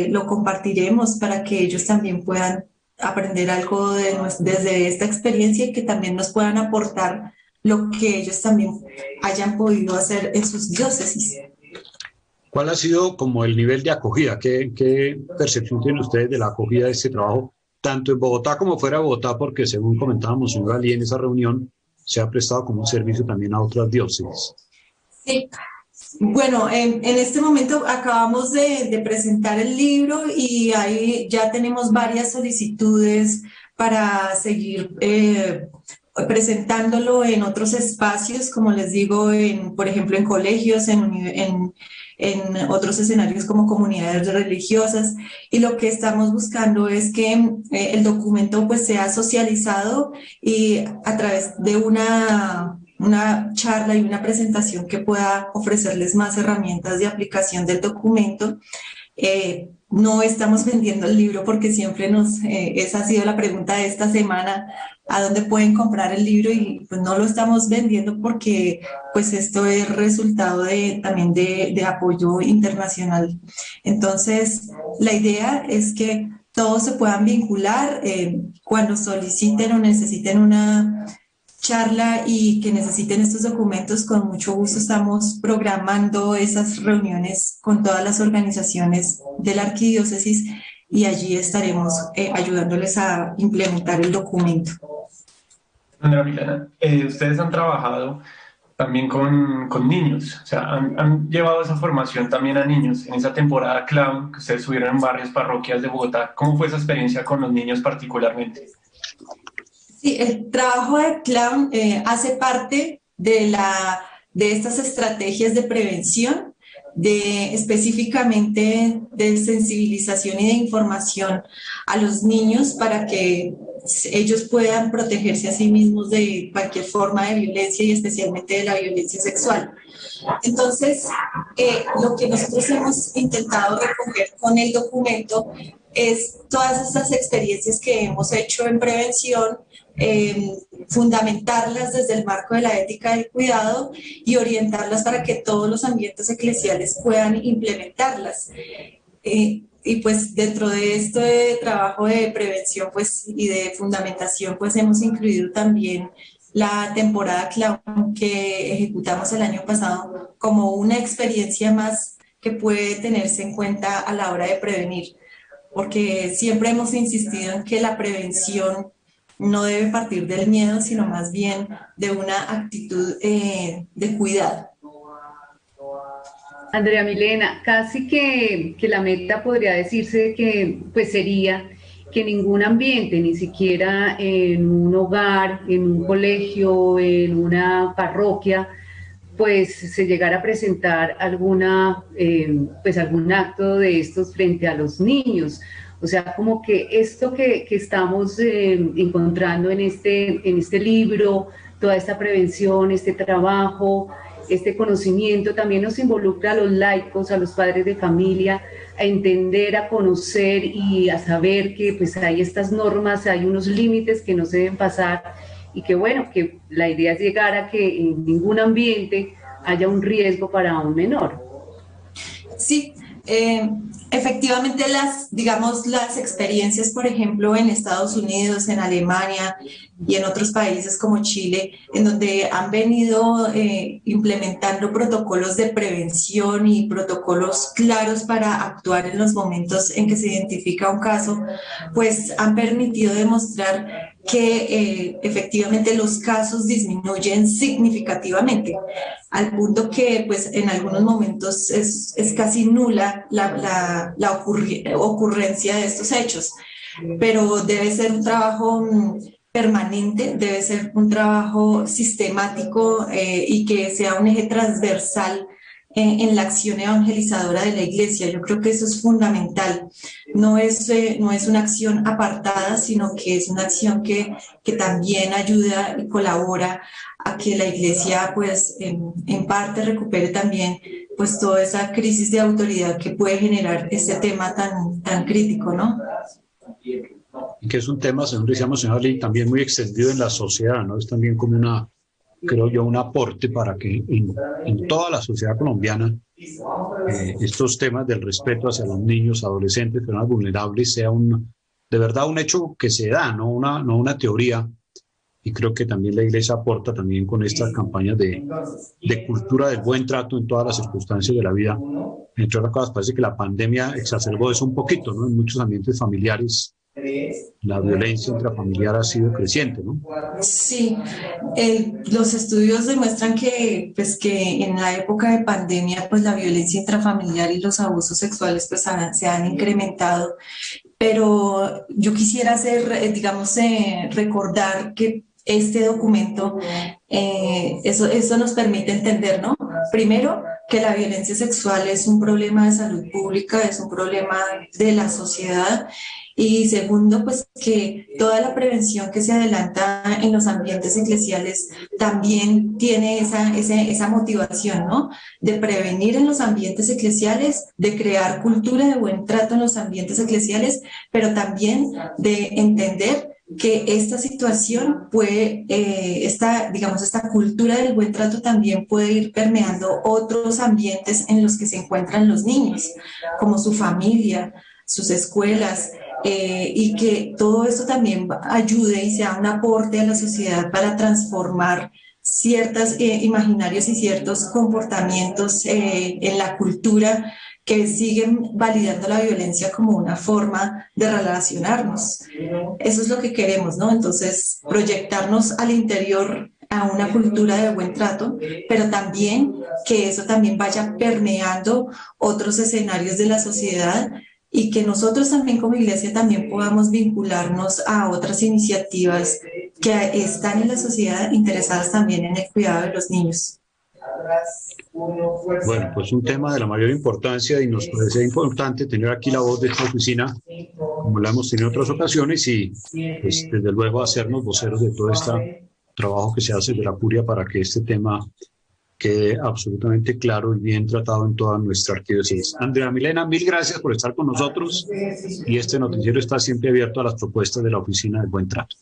lo compartiremos para que ellos también puedan aprender algo desde esta experiencia y que también nos puedan aportar lo que ellos también hayan podido hacer en sus diócesis. ¿Cuál ha sido como el nivel de acogida? ¿Qué percepción tienen ustedes de la acogida de este trabajo, tanto en Bogotá como fuera de Bogotá? Porque según comentábamos en Galí en esa reunión, se ha prestado como un servicio también a otras diócesis. Sí, bueno, en este momento acabamos de presentar el libro y ahí ya tenemos varias solicitudes para seguir presentándolo en otros espacios, como les digo, por ejemplo, en colegios, en otros escenarios como comunidades religiosas, y lo que estamos buscando es que el documento pues sea socializado y a través de una charla y una presentación que pueda ofrecerles más herramientas de aplicación del documento. No estamos vendiendo el libro porque siempre esa ha sido la pregunta de esta semana, ¿a dónde pueden comprar el libro? Y pues no lo estamos vendiendo porque pues esto es resultado también de apoyo internacional. Entonces, la idea es que todos se puedan vincular cuando soliciten o necesiten una charla y que necesiten estos documentos. Con mucho gusto estamos programando esas reuniones con todas las organizaciones de la arquidiócesis y allí estaremos ayudándoles a implementar el documento. Andrea Milena, ustedes han trabajado también con niños, o sea, han llevado esa formación también a niños. En esa temporada Clown, que ustedes subieron en varias parroquias de Bogotá, ¿cómo fue esa experiencia con los niños particularmente? Sí, el trabajo de Clown hace parte de estas estrategias de prevención, específicamente de sensibilización y de información a los niños para que ellos puedan protegerse a sí mismos de cualquier forma de violencia y especialmente de la violencia sexual. Entonces, lo que nosotros hemos intentado recoger con el documento es todas estas experiencias que hemos hecho en prevención, fundamentarlas desde el marco de la ética del cuidado y orientarlas para que todos los ambientes eclesiales puedan implementarlas. y pues dentro de este trabajo de prevención pues, y de fundamentación, pues hemos incluido también la temporada Clown que ejecutamos el año pasado como una experiencia más que puede tenerse en cuenta a la hora de prevenir, porque siempre hemos insistido en que la prevención no debe partir del miedo, sino más bien de una actitud de cuidado. Andrea Milena, casi que la meta podría decirse que pues sería que ningún ambiente, ni siquiera en un hogar, en un colegio, en una parroquia, pues se llegara a presentar alguna, pues algún acto de estos frente a los niños. O sea, como que esto que estamos encontrando en este libro, toda esta prevención, este trabajo, este conocimiento, también nos involucra a los laicos, a los padres de familia, a entender, a conocer y a saber que pues hay estas normas, hay unos límites que no se deben pasar y que bueno, que la idea es llegar a que en ningún ambiente haya un riesgo para un menor. Sí, efectivamente digamos, las experiencias, por ejemplo, en Estados Unidos, en Alemania y en otros países como Chile, en donde han venido implementando protocolos de prevención y protocolos claros para actuar en los momentos en que se identifica un caso, pues han permitido demostrar que efectivamente los casos disminuyen significativamente, al punto que pues en algunos momentos es casi nula la ocurrencia de estos hechos, pero debe ser un trabajo permanente, debe ser un trabajo sistemático y que sea un eje transversal en la acción evangelizadora de la Iglesia. Yo creo que eso es fundamental. No es una acción apartada, sino que es una acción que también ayuda y colabora a que la Iglesia, pues, en parte recupere también pues, toda esa crisis de autoridad que puede generar este tema tan crítico, ¿no? Y que es un tema, según decíamos, señor Ali, también muy extendido en la sociedad, ¿no? Es también como creo yo, un aporte para que en toda la sociedad colombiana estos temas del respeto hacia los niños, adolescentes, personas vulnerables, sea de verdad un hecho que se da, no una teoría. Y creo que también la Iglesia aporta también con estas campañas de cultura del buen trato en todas las circunstancias de la vida. Entre otras cosas, parece que la pandemia exacerbó eso un poquito, ¿no? En muchos ambientes familiares la violencia intrafamiliar ha sido creciente, ¿no? Sí, los estudios demuestran que en la época de pandemia pues la violencia intrafamiliar y los abusos sexuales pues se han incrementado, pero yo quisiera recordar que este documento, eso nos permite entender, ¿no? Primero, que la violencia sexual es un problema de salud pública, es un problema de la sociedad. Y segundo, pues que toda la prevención que se adelanta en los ambientes eclesiales también tiene esa motivación, ¿no? De prevenir en los ambientes eclesiales, de crear cultura de buen trato en los ambientes eclesiales, pero también de entender que esta situación puede, esta cultura del buen trato también puede ir permeando otros ambientes en los que se encuentran los niños, como su familia, sus escuelas, y que todo eso también ayude y sea un aporte a la sociedad para transformar ciertos imaginarios y ciertos comportamientos en la cultura que siguen validando la violencia como una forma de relacionarnos. Eso es lo que queremos, ¿no? Entonces, proyectarnos al interior a una cultura de buen trato, pero también que eso también vaya permeando otros escenarios de la sociedad y que nosotros también como iglesia también podamos vincularnos a otras iniciativas que están en la sociedad interesadas también en el cuidado de los niños. Bueno, pues un tema de la mayor importancia y nos parece importante tener aquí la voz de esta oficina, como la hemos tenido en otras ocasiones, y pues, desde luego hacernos voceros de todo este trabajo que se hace de la Curia para que este tema quede absolutamente claro y bien tratado en toda nuestra arquidiócesis. Andrea Milena, mil gracias por estar con nosotros y este noticiero está siempre abierto a las propuestas de la Oficina del Buen Trato.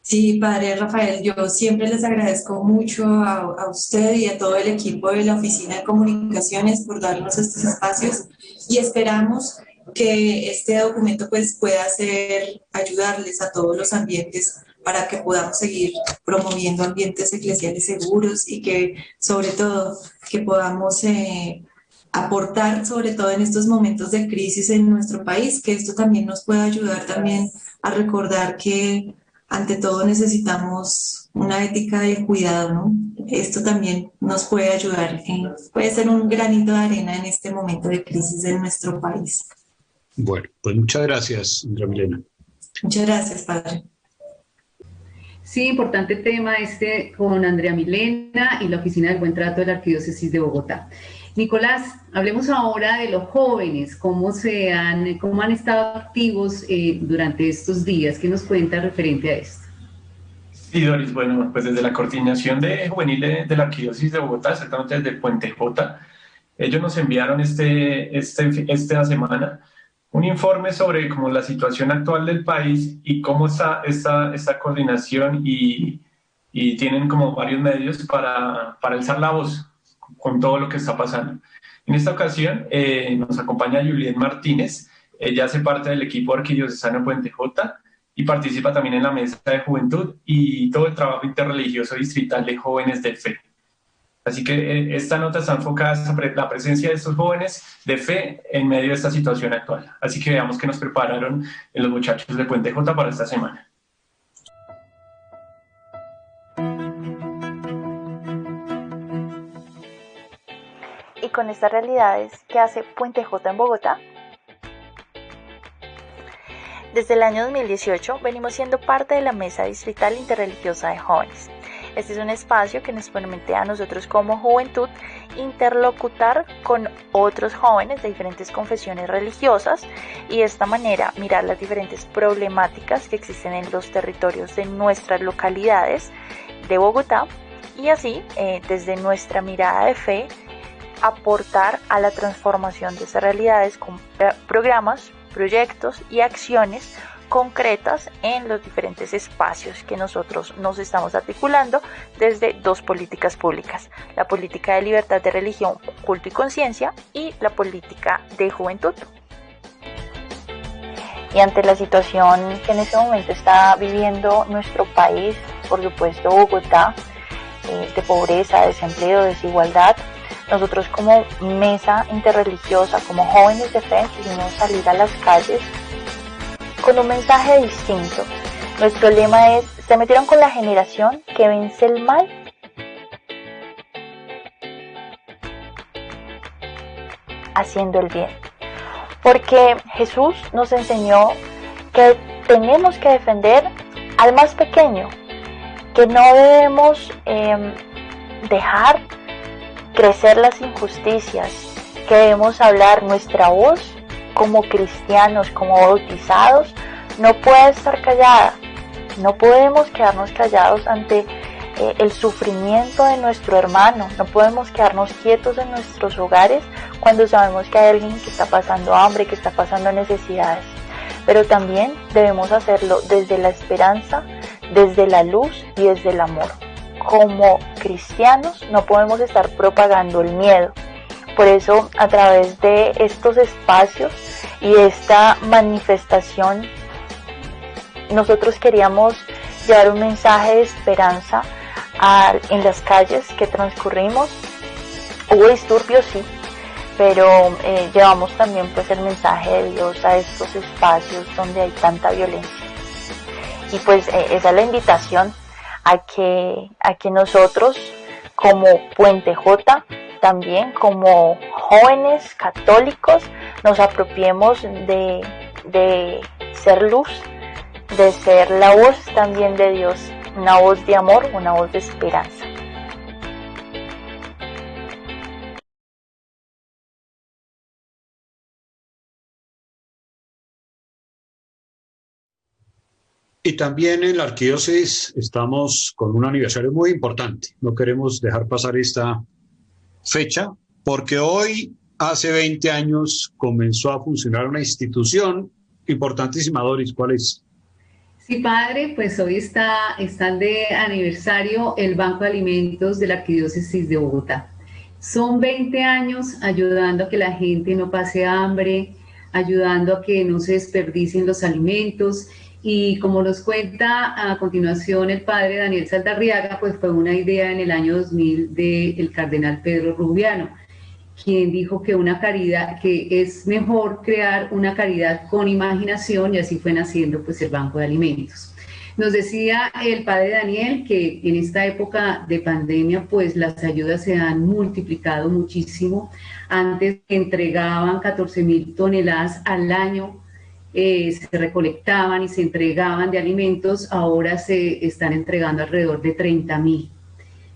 Sí, Padre Rafael, yo siempre les agradezco mucho a usted y a todo el equipo de la Oficina de Comunicaciones por darnos estos espacios y esperamos que este documento pues pueda ayudarles a todos los ambientes para que podamos seguir promoviendo ambientes eclesiales seguros y que sobre todo que podamos aportar sobre todo en estos momentos de crisis en nuestro país, que esto también nos pueda ayudar también a recordar que ante todo necesitamos una ética del cuidado, ¿no? Esto también nos puede ayudar, puede ser un granito de arena en este momento de crisis en nuestro país. Bueno, pues muchas gracias, Andrea Milena. Muchas gracias, padre. Sí, importante tema con Andrea Milena y la Oficina del Buen Trato de la Arquidiócesis de Bogotá. Nicolás, hablemos ahora de los jóvenes, cómo han estado activos durante estos días. ¿Qué nos cuenta referente a esto? Sí, Doris, bueno, pues desde la Coordinación de Juvenil de la Arquidiócesis de Bogotá, exactamente desde Puente J, ellos nos enviaron esta semana un informe sobre como la situación actual del país y cómo está esta coordinación y tienen como varios medios para alzar la voz con todo lo que está pasando. En esta ocasión nos acompaña Juliet Martínez, ella hace parte del equipo arquidiocesano Puente J y participa también en la mesa de juventud y todo el trabajo interreligioso distrital de jóvenes de fe. Así que esta nota está enfocada sobre la presencia de estos jóvenes de fe en medio de esta situación actual. Así que veamos qué nos prepararon los muchachos de Puente J para esta semana. Y con estas realidades, ¿qué hace Puente J en Bogotá? Desde el año 2018 venimos siendo parte de la Mesa Distrital Interreligiosa de Jóvenes. Este es un espacio que nos permite a nosotros como juventud interlocutar con otros jóvenes de diferentes confesiones religiosas y de esta manera mirar las diferentes problemáticas que existen en los territorios de nuestras localidades de Bogotá y así, desde nuestra mirada de fe, aportar a la transformación de esas realidades con programas, proyectos y acciones concretas en los diferentes espacios que nosotros nos estamos articulando desde dos políticas públicas: la política de libertad de religión, culto y conciencia y la política de juventud. Y ante la situación que en este momento está viviendo nuestro país, por supuesto Bogotá, de pobreza, desempleo, desigualdad, nosotros como mesa interreligiosa, como jóvenes de fe, quisimos salir a las calles con un mensaje distinto. Nuestro lema es: se metieron con la generación que vence el mal. Haciendo el bien. Porque Jesús nos enseñó que tenemos que defender al más pequeño, que no debemos dejar crecer las injusticias, que debemos hablar nuestra voz como cristianos, como bautizados, no puede estar callada. No podemos quedarnos callados ante el sufrimiento de nuestro hermano. No podemos quedarnos quietos en nuestros hogares cuando sabemos que hay alguien que está pasando hambre, que está pasando necesidades. Pero también debemos hacerlo desde la esperanza, desde la luz y desde el amor. Como cristianos no podemos estar propagando el miedo. Por eso, a través de estos espacios y esta manifestación, nosotros queríamos llevar un mensaje de esperanza en las calles que transcurrimos. Hubo disturbios, sí, pero llevamos también pues el mensaje de Dios a estos espacios donde hay tanta violencia. Y pues esa es la invitación a que nosotros como Puente J, también como jóvenes católicos, nos apropiemos de ser luz, de ser la voz también de Dios, una voz de amor, una voz de esperanza. Y también en la arquidiócesis estamos con un aniversario muy importante. No queremos dejar pasar esta fecha porque hoy, hace 20 años, comenzó a funcionar una institución importantísima. Doris, ¿cuál es? Sí, padre, pues hoy está de aniversario el Banco de Alimentos de la Arquidiócesis de Bogotá. Son 20 años ayudando a que la gente no pase hambre, ayudando a que no se desperdicien los alimentos. Y como nos cuenta a continuación el padre Daniel Saldarriaga, pues fue una idea en el año 2000 del cardenal Pedro Rubiano, quien dijo que que es mejor crear una caridad con imaginación, y así fue naciendo pues el Banco de Alimentos. Nos decía el padre Daniel que en esta época de pandemia pues las ayudas se han multiplicado muchísimo. Antes entregaban 14.000 toneladas al año, se recolectaban y se entregaban de alimentos, ahora se están entregando alrededor de 30.000.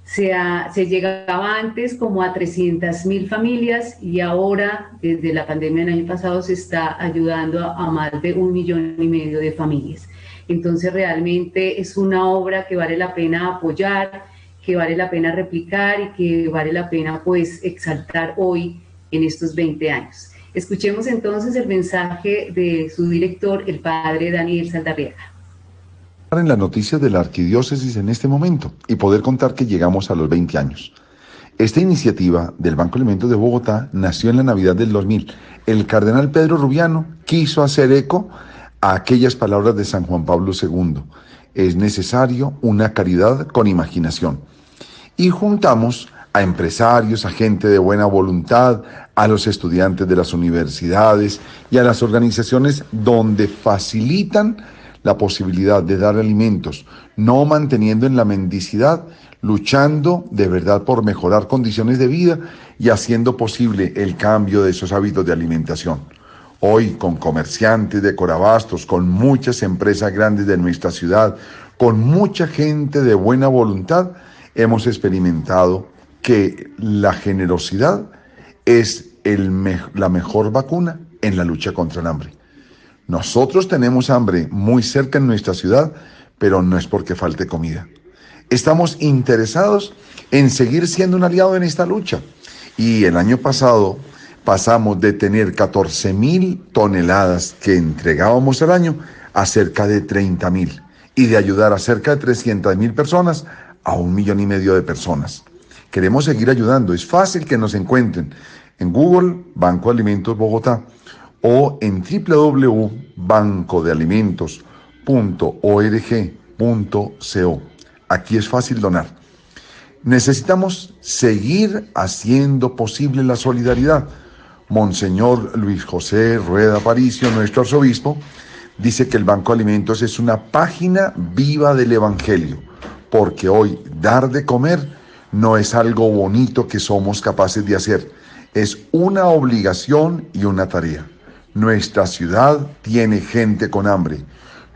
Se llegaba antes como a 300.000 familias y ahora, desde la pandemia del año pasado, se está ayudando a más de 1,5 millones de familias. Entonces realmente es una obra que vale la pena apoyar, que vale la pena replicar y que vale la pena pues exaltar hoy en estos 20 años. Escuchemos entonces el mensaje de su director, el padre Daniel Saldarriaga. En las noticias de la arquidiócesis en este momento y poder contar que llegamos a los 20 años. Esta iniciativa del Banco de Alimentos de Bogotá nació en la Navidad del 2000. El cardenal Pedro Rubiano quiso hacer eco a aquellas palabras de San Juan Pablo II. Es necesario una caridad con imaginación. Y juntamos a empresarios, a gente de buena voluntad, a los estudiantes de las universidades y a las organizaciones donde facilitan la posibilidad de dar alimentos, no manteniendo en la mendicidad, luchando de verdad por mejorar condiciones de vida y haciendo posible el cambio de esos hábitos de alimentación. Hoy, con comerciantes de Corabastos, con muchas empresas grandes de nuestra ciudad, con mucha gente de buena voluntad, hemos experimentado que la generosidad es la mejor vacuna en la lucha contra el hambre. Nosotros tenemos hambre muy cerca en nuestra ciudad, pero no es porque falte comida. Estamos interesados en seguir siendo un aliado en esta lucha. Y el año pasado pasamos de tener 14.000 toneladas que entregábamos al año a cerca de 30.000 y de ayudar a cerca de 300.000 personas a 1,5 millones de personas. Queremos seguir ayudando. Es fácil que nos encuentren en Google, Banco de Alimentos Bogotá, o en www.bancodealimentos.org.co. Aquí es fácil donar. Necesitamos seguir haciendo posible la solidaridad. Monseñor Luis José Rueda Aparicio, nuestro arzobispo, dice que el Banco de Alimentos es una página viva del Evangelio, porque hoy dar de comer no es algo bonito que somos capaces de hacer, es una obligación y una tarea. Nuestra ciudad tiene gente con hambre.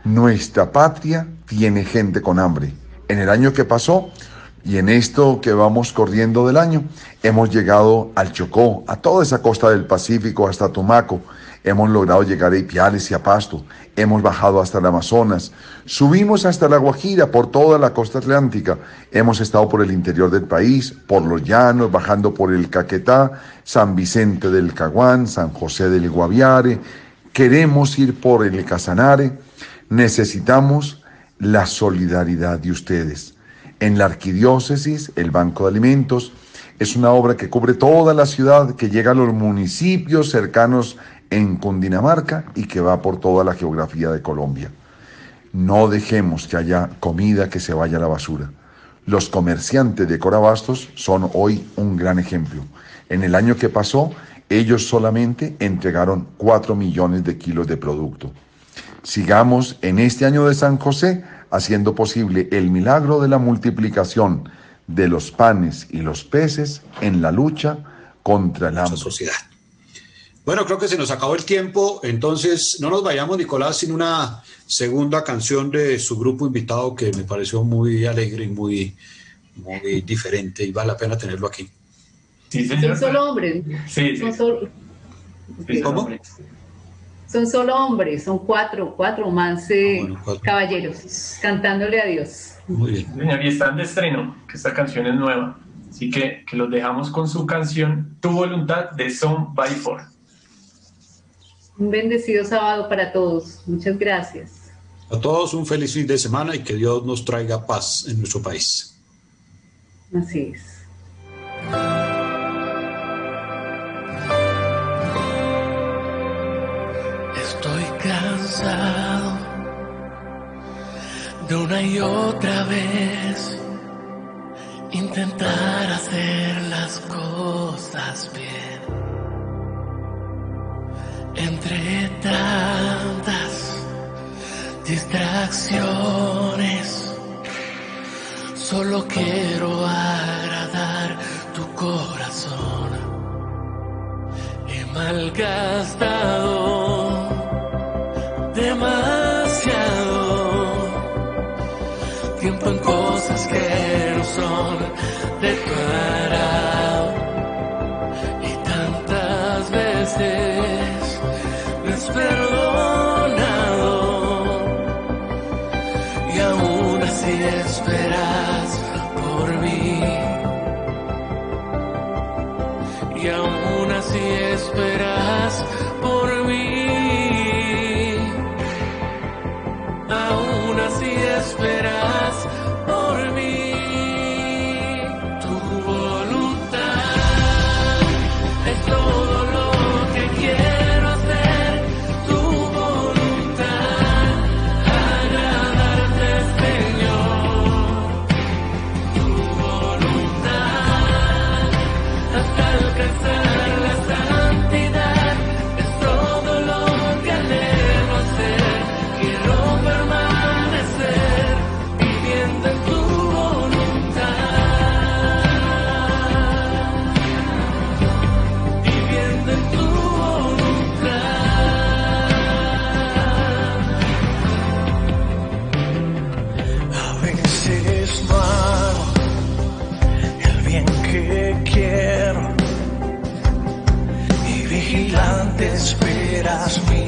Nuestra patria tiene gente con hambre. En el año que pasó y en esto que vamos corriendo del año, hemos llegado al Chocó, a toda esa costa del Pacífico, hasta Tumaco. Hemos logrado llegar a Ipiales y a Pasto. Hemos bajado hasta el Amazonas. Subimos hasta la Guajira, por toda la costa atlántica. Hemos estado por el interior del país, por los llanos, bajando por el Caquetá, San Vicente del Caguán, San José del Guaviare. Queremos ir por el Casanare. Necesitamos la solidaridad de ustedes. En la arquidiócesis, el Banco de Alimentos es una obra que cubre toda la ciudad, que llega a los municipios cercanos en Cundinamarca y que va por toda la geografía de Colombia. No dejemos que haya comida que se vaya a la basura. Los comerciantes de Corabastos son hoy un gran ejemplo. En el año que pasó, ellos solamente entregaron 4 millones de kilos de producto. Sigamos en este año de San José haciendo posible el milagro de la multiplicación de los panes y los peces en la lucha contra el hambre. Sociedad. Bueno, creo que se nos acabó el tiempo, entonces no nos vayamos, Nicolás, sin una segunda canción de su grupo invitado que me pareció muy alegre y muy diferente y vale la pena tenerlo aquí. Sí, señor. Son solo hombres. Sí, sí. ¿Cómo? Son solo hombres, son cuatro más cuatro caballeros, cantándole a Dios. Muy bien. Señor, y están de estreno, que esta canción es nueva. Así que los dejamos con su canción Tu Voluntad de Son by Four. Un bendecido sábado para todos. Muchas gracias. A todos un feliz fin de semana y que Dios nos traiga paz en nuestro país. Así es. de una y otra vez intentar hacer las cosas bien. Entre tantas distracciones, solo quiero agradar tu corazón. He malgastado demasiado tiempo en cosas que no son de tu agrado, y tantas veces me has perdonado, y aún así esperas por mí, y aún así esperas por mí, aún así esperas por mí. Tu voluntad es todo lo que quiero hacer, tu voluntad, agradarte, Señor. Tu voluntad, hasta alcanzar la santidad, es todo lo que anhelo hacer. Quiero permanecer viviendo en tu voluntad, viviendo en tu voluntad. A veces no hago el bien que quiero, y vigilante esperas mi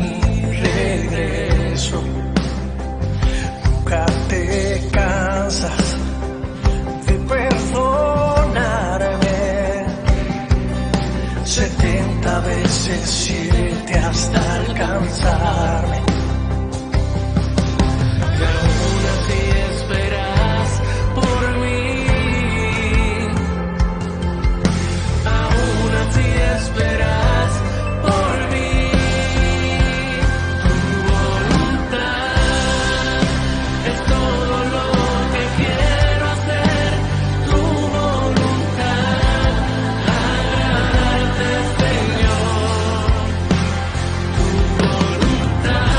regreso. Nunca te cansas de perdonarme, 70 veces 7 hasta alcanzarme, y aún así esperas por mí, aún así esperas por mí. Tu voluntad es todo lo que quiero hacer, tu voluntad, agradarte, Señor. Tu voluntad,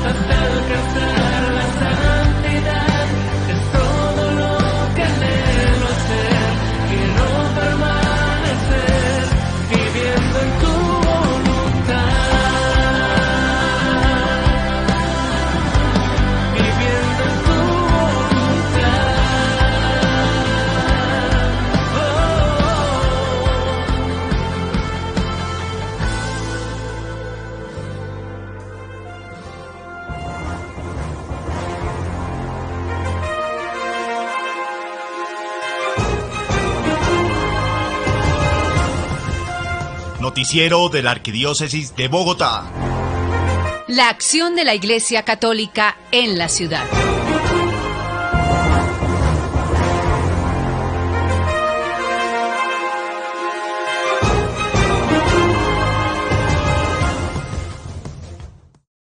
hasta alcanzar la santidad, es todo lo que anhelo hacer. Quiero permanecer viviendo en tu voluntad, viviendo en tu voluntad. Noticiero de la Arquidiócesis de Bogotá. La acción de la Iglesia Católica en la ciudad.